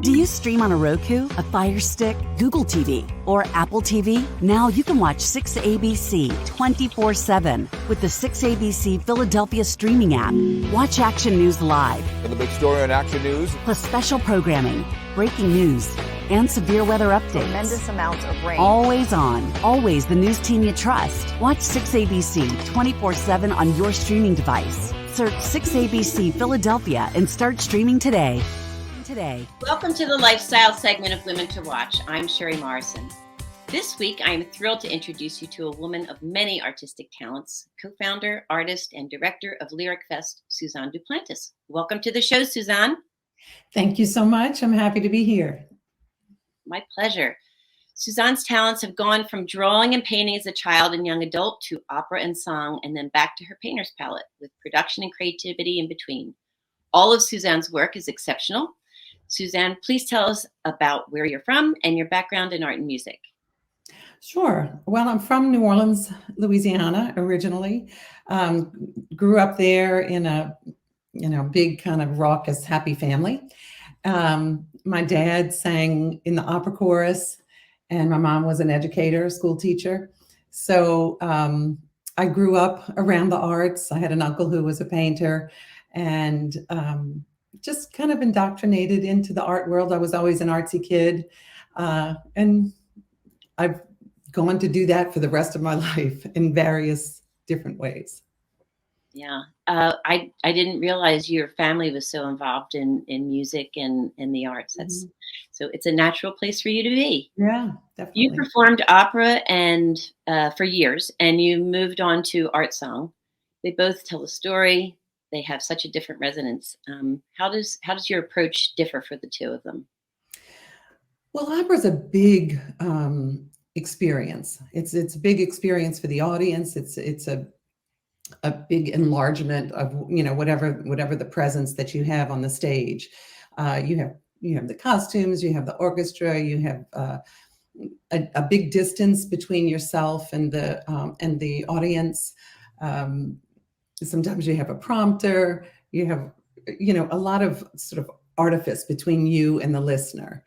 Do you stream on a Roku, a Fire Stick, Google TV, or Apple TV? Now you can watch 6ABC 24/7 with the 6ABC Philadelphia streaming app. Watch Action News live, For the big story on Action News, plus special programming, breaking news, and severe weather updates. Tremendous amounts of rain. Always on, always the news team you trust. Watch 6ABC 24/7 on your streaming device. Search 6ABC Philadelphia and start streaming today. Welcome to the lifestyle segment of Women to Watch. I'm Sherry Morrison. This week, I am thrilled to introduce you to a woman of many artistic talents, co-founder, artist, and director of Lyric Fest, Suzanne DuPlantis. Welcome to the show, Suzanne. Thank you so much. I'm happy to be here. My pleasure. Suzanne's talents have gone from drawing and painting as a child and young adult to opera and song, and then back to her painter's palette with production and creativity in between. All of Suzanne's work is exceptional. Suzanne, please tell us about where you're from and your background in art and music. Sure. Well, I'm from New Orleans, Louisiana, originally. Grew up there in a, big kind of raucous, happy family. My dad sang in the opera chorus, and my mom was an educator, school teacher. So I grew up around the arts. I had an uncle who was a painter, and just kind of indoctrinated into the art world. I was always an artsy kid. And I've gone to do that for the rest of my life in various different ways. Yeah. I didn't realize your family was so involved in music and in the arts. So it's a natural place for you to be. Yeah, definitely. You performed opera and for years, and you moved on to art song. They both tell a story. They have such a different resonance. How does your approach differ for the two of them? Well, opera is a big experience. It's a big experience for the audience. It's a big enlargement of whatever the presence that you have on the stage. You have the costumes, you have the orchestra, you have a big distance between yourself and the audience. Sometimes you have a prompter. You have a lot of sort of artifice between you and the listener,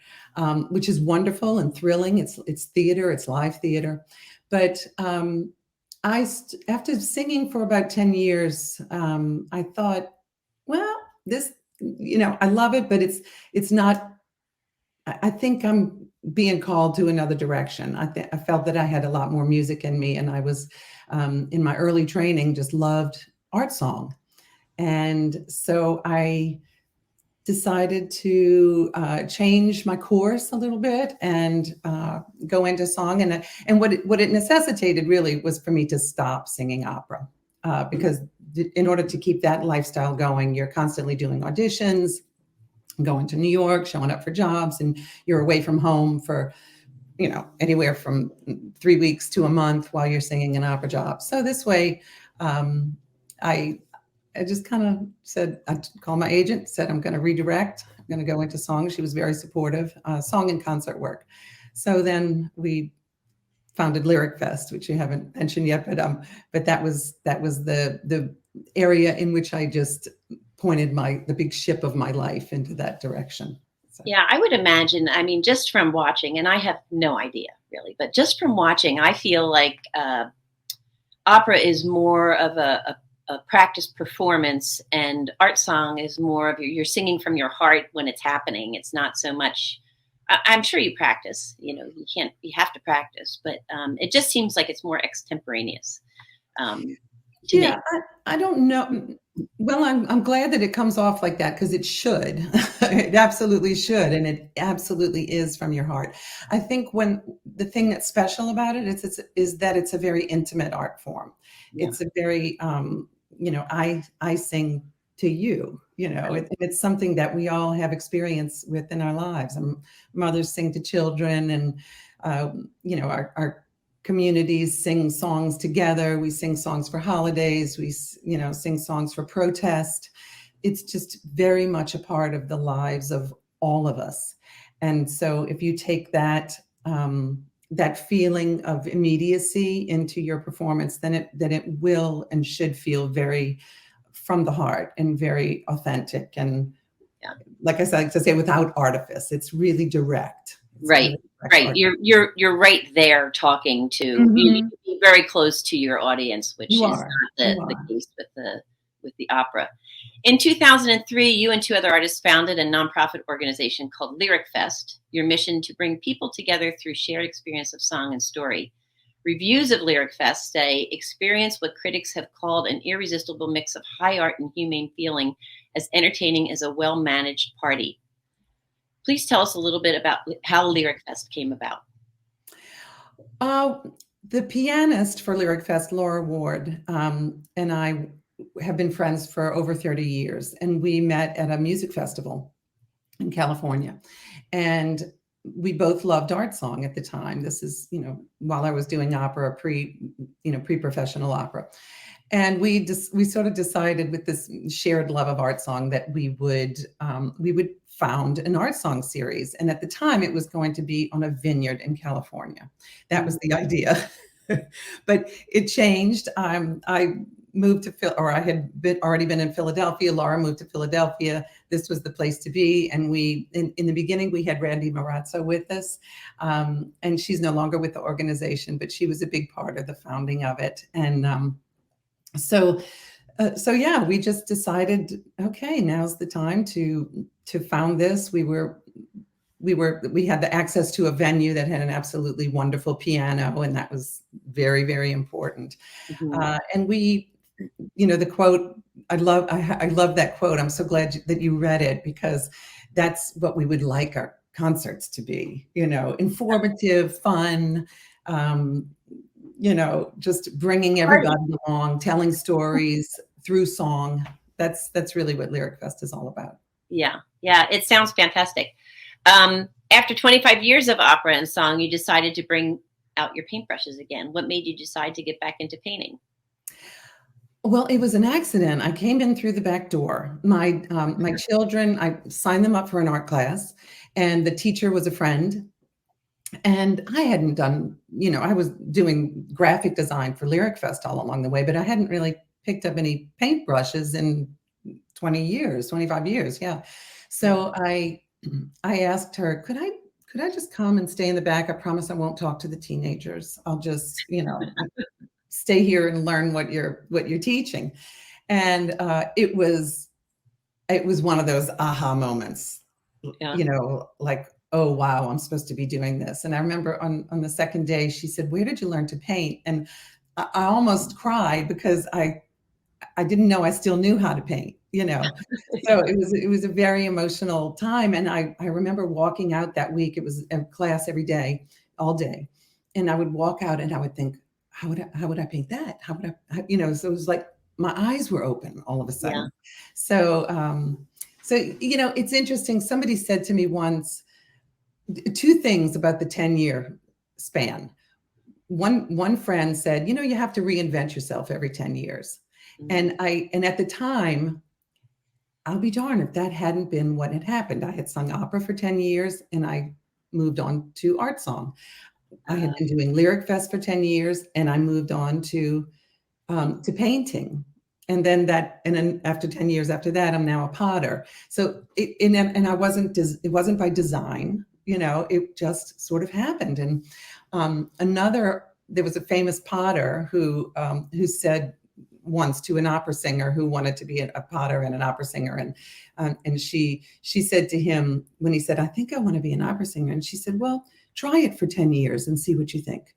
which is wonderful and thrilling. It's theater, it's live theater. But after singing for about 10 years, I thought, well, this, I love it, but it's not, I think I'm being called to another direction. I felt that I had a lot more music in me, and I was, in my early training, just loved art song. And so I decided to change my course a little bit and go into song. And what it necessitated really was for me to stop singing opera, because in order to keep that lifestyle going, you're constantly doing auditions, going to New York, showing up for jobs, and you're away from home for, anywhere from 3 weeks to a month while you're singing an opera job. So this way, I just kind of said, I called my agent, said, I'm going to redirect. I'm going to go into song. She was very supportive, song and concert work. So then we founded Lyric Fest, which you haven't mentioned yet, but that was the area in which I just pointed the big ship of my life into that direction. So. Yeah, I would imagine, just from watching, and I have no idea really, but just from watching, I feel like opera is more of a practice performance, and art song is more of you're singing from your heart when it's happening. It's not so much, I'm sure you practice, you have to practice, but it just seems like it's more extemporaneous. Yeah, I don't know. Well, I'm glad that it comes off like that, because it should. It absolutely should, and it absolutely is from your heart. I think the thing that's special about it is that it's a very intimate art form. Yeah. It's a very I sing to you. It's something that we all have experience with in our lives. And mothers sing to children, and our communities sing songs together. We sing songs for holidays. We, sing songs for protest. It's just very much a part of the lives of all of us. And so if you take that feeling of immediacy into your performance, then it will and should feel very from the heart and very authentic. And like I said, to say, without artifice, it's really direct. Right. Right. You're right there talking to, you need to be very close to your audience, which is not the case with the opera. In 2003, you and two other artists founded a nonprofit organization called Lyric Fest, your mission to bring people together through shared experience of song and story. Reviews of Lyric Fest say, experience what critics have called an irresistible mix of high art and humane feeling, as entertaining as a well-managed party. Please tell us a little bit about how Lyric Fest came about. The pianist for Lyric Fest, Laura Ward, and I have been friends for over 30 years. And we met at a music festival in California. And we both loved art song at the time. This is, while I was doing opera, pre-professional opera. And we sort of decided, with this shared love of art song, that we would found an art song series. And at the time, it was going to be on a vineyard in California. That was the idea. But it changed. I moved to I had already been in Philadelphia. Laura moved to Philadelphia. This was the place to be. And we, in the beginning, we had Randy Marazzo with us. And she's no longer with the organization, but she was a big part of the founding of it. And so yeah, we just decided, okay, now's the time to found this. We had the access to a venue that had an absolutely wonderful piano, and that was very, very important. Mm-hmm. And we, the quote, I love that quote. I'm so glad that you read it, because that's what we would like our concerts to be, informative, fun, just bringing everybody along, telling stories through song. That's really what Lyric Fest is all about. Yeah. It sounds fantastic. And after 25 years of opera and song, you decided to bring out your paintbrushes again. What made you decide to get back into painting? Well, it was an accident. I came in through the back door. My children, I signed them up for an art class, and the teacher was a friend. And I hadn't done, I was doing graphic design for Lyric Fest all along the way, but I hadn't really picked up any paintbrushes in 20 years, 25 years. Yeah. So I asked her, could I just come and stay in the back? I promise I won't talk to the teenagers. I'll just, stay here and learn what you're teaching. And it was one of those aha moments, like, oh, wow, I'm supposed to be doing this. And I remember on the second day, she said, where did you learn to paint? And I almost cried because I didn't know I still knew how to paint, So it was a very emotional time. And I remember walking out that week. It was a class every day, all day. And I would walk out and I would think, how would I paint that? How would I, so it was like my eyes were open all of a sudden. Yeah. So, it's interesting. Somebody said to me once, two things about the 10-year span. One friend said, you have to reinvent yourself every 10 years. Mm-hmm. And at the time, I'll be darned if that hadn't been what had happened. I had sung opera for 10 years and I moved on to art song. I had been doing Lyric Fest for 10 years and I moved on to painting. And then after 10 years after that, I'm now a potter. So it wasn't by design, it just sort of happened. And there was a famous potter who said once to an opera singer who wanted to be a potter and an opera singer. And she said to him when he said, I think I want to be an opera singer. And she said, well, try it for 10 years and see what you think.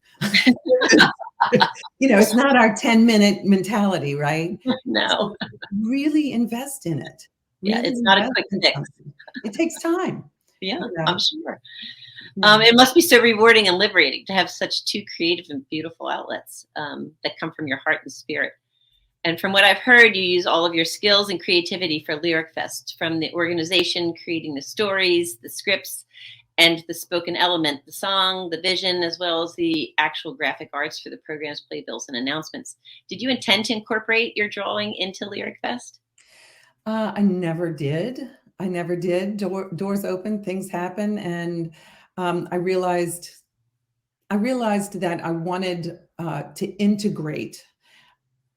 It's not our 10-minute mentality, right? No. So really invest in it. Yeah, it's not a quick fix. It takes time. Yeah, I'm sure. It must be so rewarding and liberating to have such two creative and beautiful outlets that come from your heart and spirit. And from what I've heard, you use all of your skills and creativity for Lyric Fest, from the organization, creating the stories, the scripts, and the spoken element, the song, the vision, as well as the actual graphic arts for the programs, playbills, and announcements. Did you intend to incorporate your drawing into Lyric Fest? I never did. Doors open, things happen. And I realized that I wanted to integrate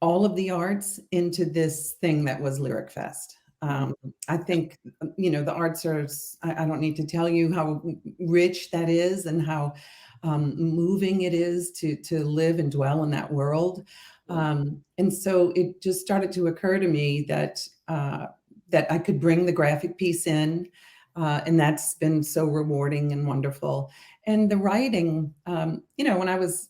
all of the arts into this thing that was Lyric Fest. I think, the arts are, I don't need to tell you how rich that is and how moving it is to live and dwell in that world. And so it just started to occur to me that I could bring the graphic piece in, and that's been so rewarding and wonderful. And the writing, when I was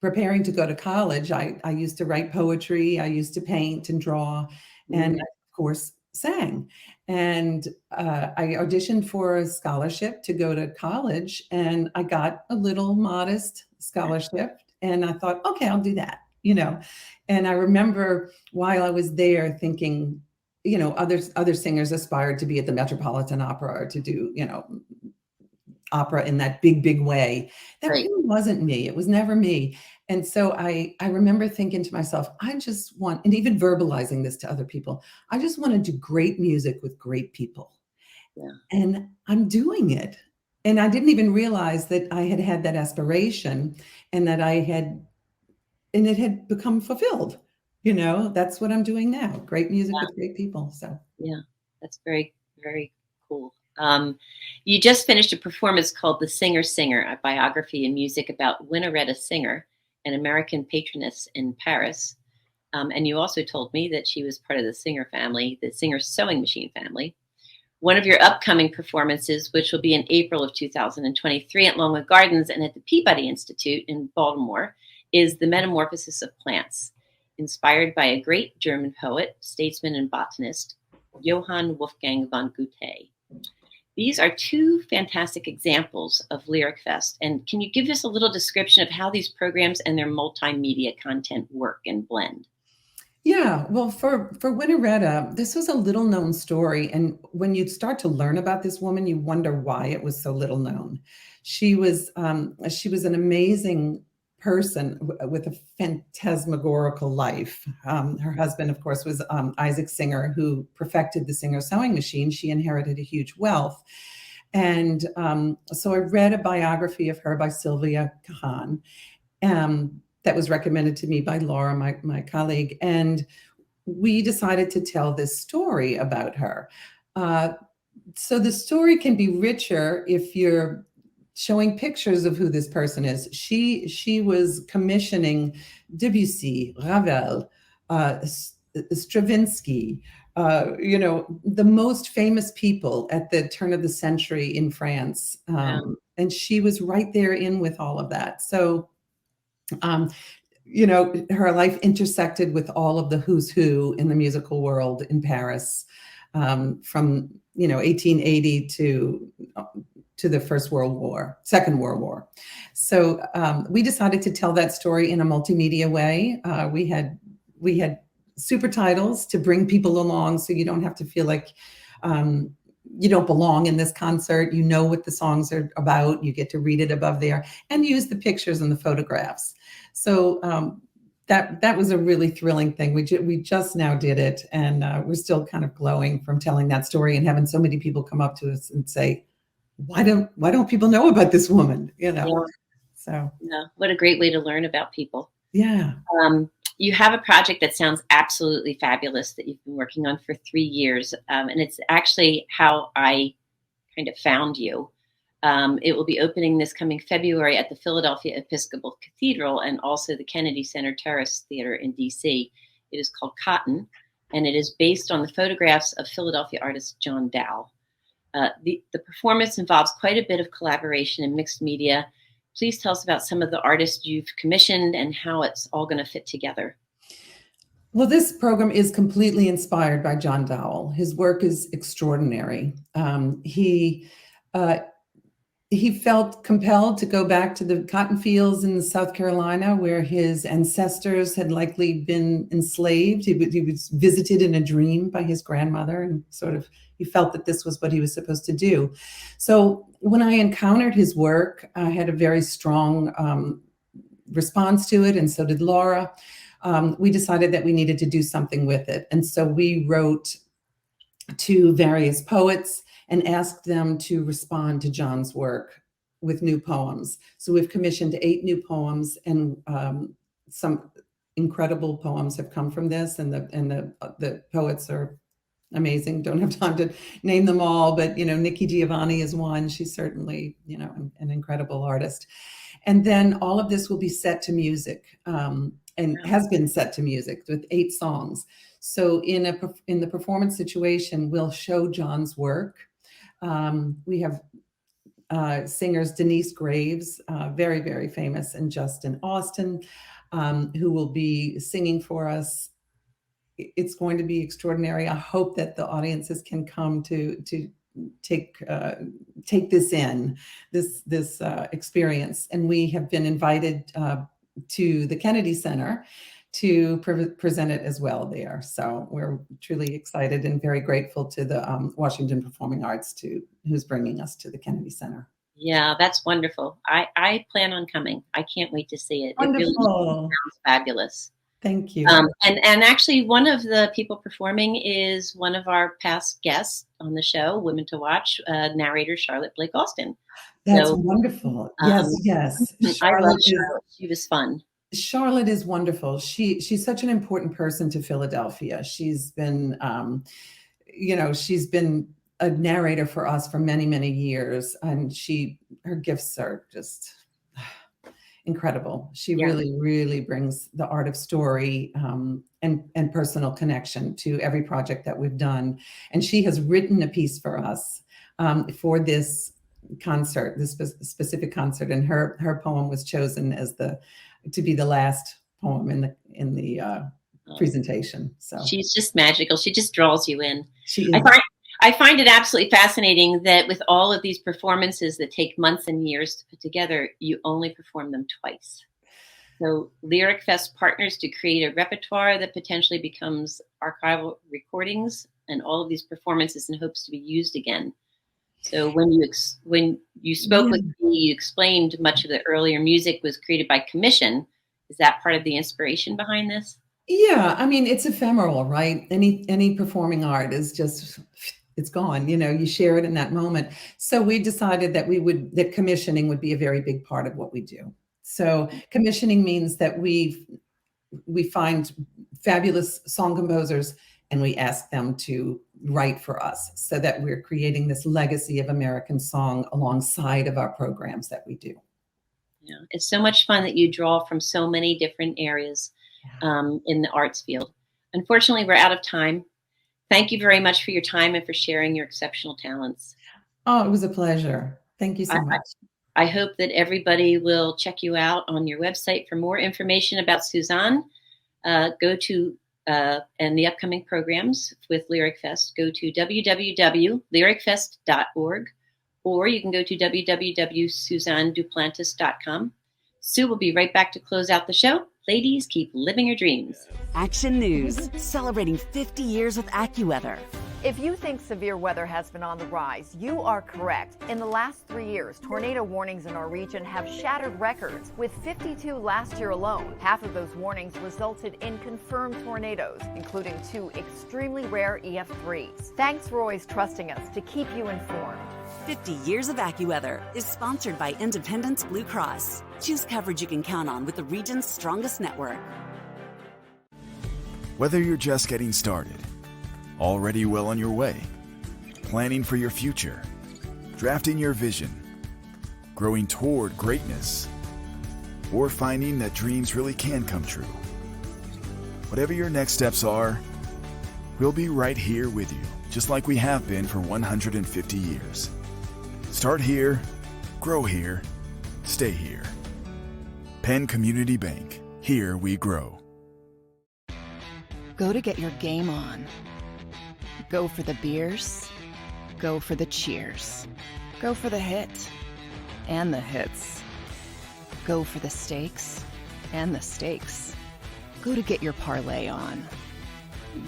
preparing to go to college, I used to write poetry, I used to paint and draw, and of course sang. And I auditioned for a scholarship to go to college, and I got a little modest scholarship, and I thought, okay, I'll do that, And I remember while I was there thinking, other singers aspired to be at the Metropolitan Opera or to do, opera in that big way. That really wasn't me. It was never me. And so I remember thinking to myself, I just want, and even verbalizing this to other people, I just want to do great music with great people. Yeah. And I'm doing it. And I didn't even realize that I had that aspiration and that it had become fulfilled. That's what I'm doing now. Great music with great people. So yeah, that's very, very cool. You just finished a performance called The Singer Singer, a biography and music about Winaretta Singer, an American patroness in Paris. And you also told me that she was part of the Singer family, the Singer sewing machine family. One of your upcoming performances, which will be in April of 2023 at Longwood Gardens and at the Peabody Institute in Baltimore, is The Metamorphosis of Plants, inspired by a great German poet, statesman, and botanist, Johann Wolfgang von Goethe. These are two fantastic examples of Lyric Fest. And can you give us a little description of how these programs and their multimedia content work and blend? Yeah, well, for Winteretta, this was a little known story, and when you start to learn about this woman, you wonder why it was so little known. She was an amazing person with a phantasmagorical life. Her husband, of course, was Isaac Singer, who perfected the Singer sewing machine. She inherited a huge wealth, and so I read a biography of her by Sylvia Kahan. That was recommended to me by Laura, my colleague, and we decided to tell this story about her. So the story can be richer if you're showing pictures of who this person is. She was commissioning Debussy, Ravel, Stravinsky, the most famous people at the turn of the century in France. And she was right there in with all of that. So her life intersected with all of the who's who in the musical world in Paris, from 1880 to the Second World War. So we decided to tell that story in a multimedia way. We had super titles to bring people along, so you don't have to feel like you don't belong in this concert. You know what the songs are about. You get to read it above there and use the pictures and the photographs. So that was a really thrilling thing. We just now did it, and we're still kind of glowing from telling that story and having so many people come up to us and say, why don't people know about this woman? Yeah. So yeah, what a great way to learn about people. Yeah. You have a project that sounds absolutely fabulous that you've been working on for 3 years. And it's actually how I kind of found you. It will be opening this coming February at the Philadelphia Episcopal Cathedral and also the Kennedy Center Terrace Theater in DC. It is called Cotton, and it is based on the photographs of Philadelphia artist John Dow. The performance involves quite a bit of collaboration and mixed media. Please tell us about some of the artists you've commissioned and how it's all going to fit together. Well, this program is completely inspired by John Dowell. His work is extraordinary. He felt compelled to go back to the cotton fields in South Carolina, where his ancestors had likely been enslaved. He was visited in a dream by his grandmother, and he felt that this was what he was supposed to do. So when I encountered his work, I had a very strong response to it, and so did Laura. We decided that we needed to do something with it. And so we wrote to various poets and asked them to respond to John's work with new poems. So we've commissioned 8 new poems, and some incredible poems have come from this, and the poets are amazing. Don't have time to name them all, but Nikki Giovanni is one. She's certainly an incredible artist. And then all of this will be set to music, and has been set to music with 8 songs. So in the performance situation, we'll show John's work. We have singers Denise Graves, very, very famous, and Justin Austin, who will be singing for us. It's going to be extraordinary. I hope that the audiences can come to take this in, this experience. And we have been invited to the Kennedy Center to present it as well there. So we're truly excited and very grateful to the Washington Performing Arts who's bringing us to the Kennedy Center. Yeah, that's wonderful. I plan on coming. I can't wait to see it. Wonderful. It really sounds fabulous. Thank you. And actually, one of the people performing is one of our past guests on the show, Women to Watch, narrator Charlotte Blake Austin. That's wonderful. Yes. I love Charlotte. She was fun. Charlotte is wonderful. She's such an important person to Philadelphia. She's been, she's been a narrator for us for many, many years, and her gifts are just incredible. She really, really brings the art of story and personal connection to every project that we've done. And she has written a piece for us for this concert, this specific concert, and her poem was chosen as to be the last poem in the presentation. So she's just magical. She just draws you in. She is. I find it absolutely fascinating that with all of these performances that take months and years to put together, you only perform them twice. So Lyric Fest partners to create a repertoire that potentially becomes archival recordings and all of these performances in hopes to be used again. So when you spoke with me, you explained much of the earlier music was created by commission. Is that part of the inspiration behind this? Yeah, I mean, it's ephemeral, right? Any performing art is just, it's gone, you share it in that moment. So we decided that commissioning would be a very big part of what we do. So commissioning means that we find fabulous song composers and we ask them to write for us so that we're creating this legacy of American song alongside of our programs that we do. Yeah, it's so much fun that you draw from so many different areas in the arts field. Unfortunately, we're out of time. Thank you very much for your time and for sharing your exceptional talents. Oh, it was a pleasure. Thank you so much. I hope that everybody will check you out on your website for more information about Suzanne. Go to and the upcoming programs with Lyric Fest. Go to www.lyricfest.org, or you can go to www.suzanneduplantis.com. Sue will be right back to close out the show. Ladies, keep living your dreams. Action News, celebrating 50 years with AccuWeather. If you think severe weather has been on the rise, you are correct. In the last 3 years, tornado warnings in our region have shattered records, with 52 last year alone. Half of those warnings resulted in confirmed tornadoes, including 2 extremely rare EF3s. Thanks for always trusting us to keep you informed. 50 Years of AccuWeather is sponsored by Independence Blue Cross. Choose coverage you can count on with the region's strongest network. Whether you're just getting started, already well on your way, planning for your future, drafting your vision, growing toward greatness, or finding that dreams really can come true. Whatever your next steps are, we'll be right here with you, just like we have been for 150 years. Start here, grow here, stay here. Penn Community Bank. Here we grow. Go to get your game on. Go for the beers. Go for the cheers. Go for the hit and the hits. Go for the stakes and the stakes. Go to get your parlay on.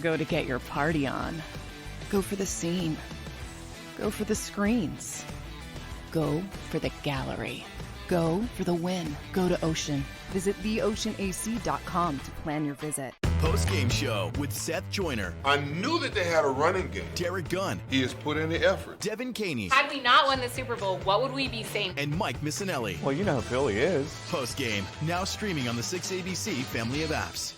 Go to get your party on. Go for the scene. Go for the screens. Go for the gallery. Go for the win. Go to Ocean. Visit theoceanac.com to plan your visit. Post-game show with Seth Joyner. I knew that they had a running game. Derek Gunn. He has put in the effort. Devin Caney. Had we not won the Super Bowl, what would we be saying? And Mike Missinelli. Well, you know who Philly is. Post-game, now streaming on the 6ABC family of apps.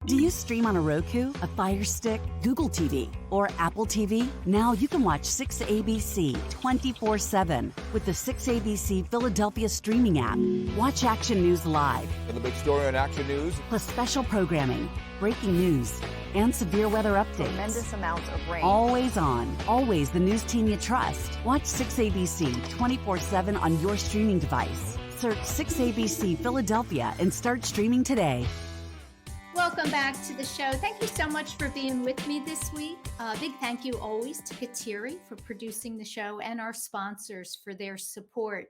Do you stream on a Roku, a Fire Stick, Google TV, or Apple TV? Now you can watch 6ABC 24/7 with the 6ABC Philadelphia streaming app. Watch Action News live. And the big story on Action News. Plus special programming, breaking news, and severe weather updates. Tremendous amounts of rain. Always on, always the news team you trust. Watch 6ABC 24/7 on your streaming device. Search 6ABC Philadelphia and start streaming today. Welcome back to the show. Thank you so much for being with me this week. Big thank you always to Kateri for producing the show and our sponsors for their support.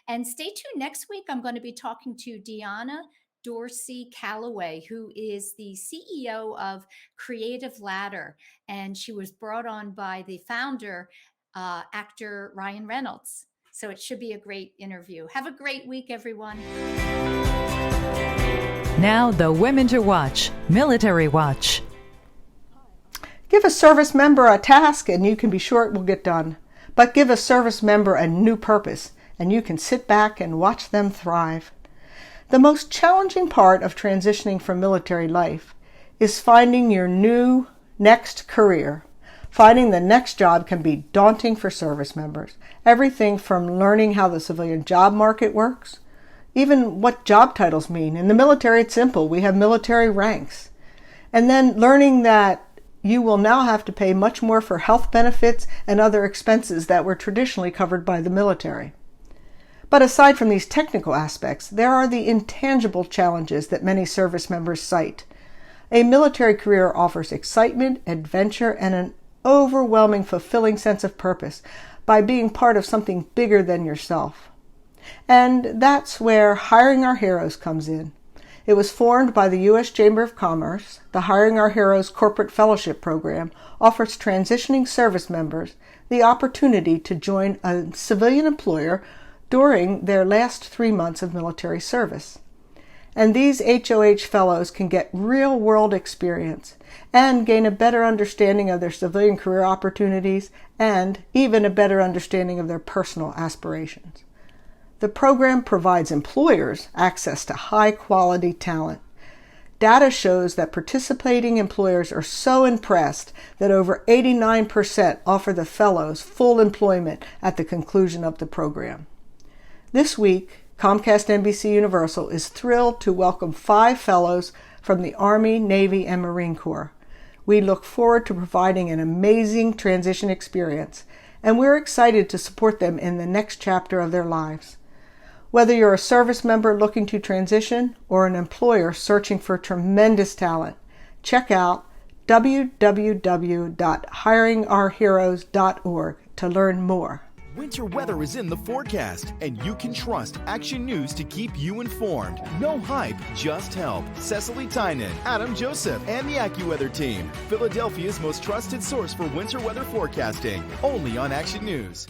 And stay tuned. Next week, I'm going to be talking to Deanna Dorsey Calloway, who is the CEO of Creative Ladder. And she was brought on by the founder, actor Ryan Reynolds. So it should be a great interview. Have a great week, everyone. Now the Women to Watch, Military Watch. Give a service member a task and you can be sure it will get done. But give a service member a new purpose and you can sit back and watch them thrive. The most challenging part of transitioning from military life is finding your new next career. Finding the next job can be daunting for service members. Everything from learning how the civilian job market works, even what job titles mean. In the military, it's simple. We have military ranks. And then learning that you will now have to pay much more for health benefits and other expenses that were traditionally covered by the military. But aside from these technical aspects, there are the intangible challenges that many service members cite. A military career offers excitement, adventure, and an overwhelming, fulfilling sense of purpose by being part of something bigger than yourself. And that's where Hiring Our Heroes comes in. It was formed by the U.S. Chamber of Commerce. The Hiring Our Heroes Corporate Fellowship Program offers transitioning service members the opportunity to join a civilian employer during their last 3 months of military service. And these HOH fellows can get real-world experience and gain a better understanding of their civilian career opportunities and even a better understanding of their personal aspirations. The program provides employers access to high-quality talent. Data shows that participating employers are so impressed that over 89% offer the fellows full employment at the conclusion of the program. This week, Comcast NBC Universal is thrilled to welcome 5 fellows from the Army, Navy, and Marine Corps. We look forward to providing an amazing transition experience, and we're excited to support them in the next chapter of their lives. Whether you're a service member looking to transition or an employer searching for tremendous talent, check out www.hiringourheroes.org to learn more. Winter weather is in the forecast, and you can trust Action News to keep you informed. No hype, just help. Cecily Tynan, Adam Joseph, and the AccuWeather team. Philadelphia's most trusted source for winter weather forecasting. Only on Action News.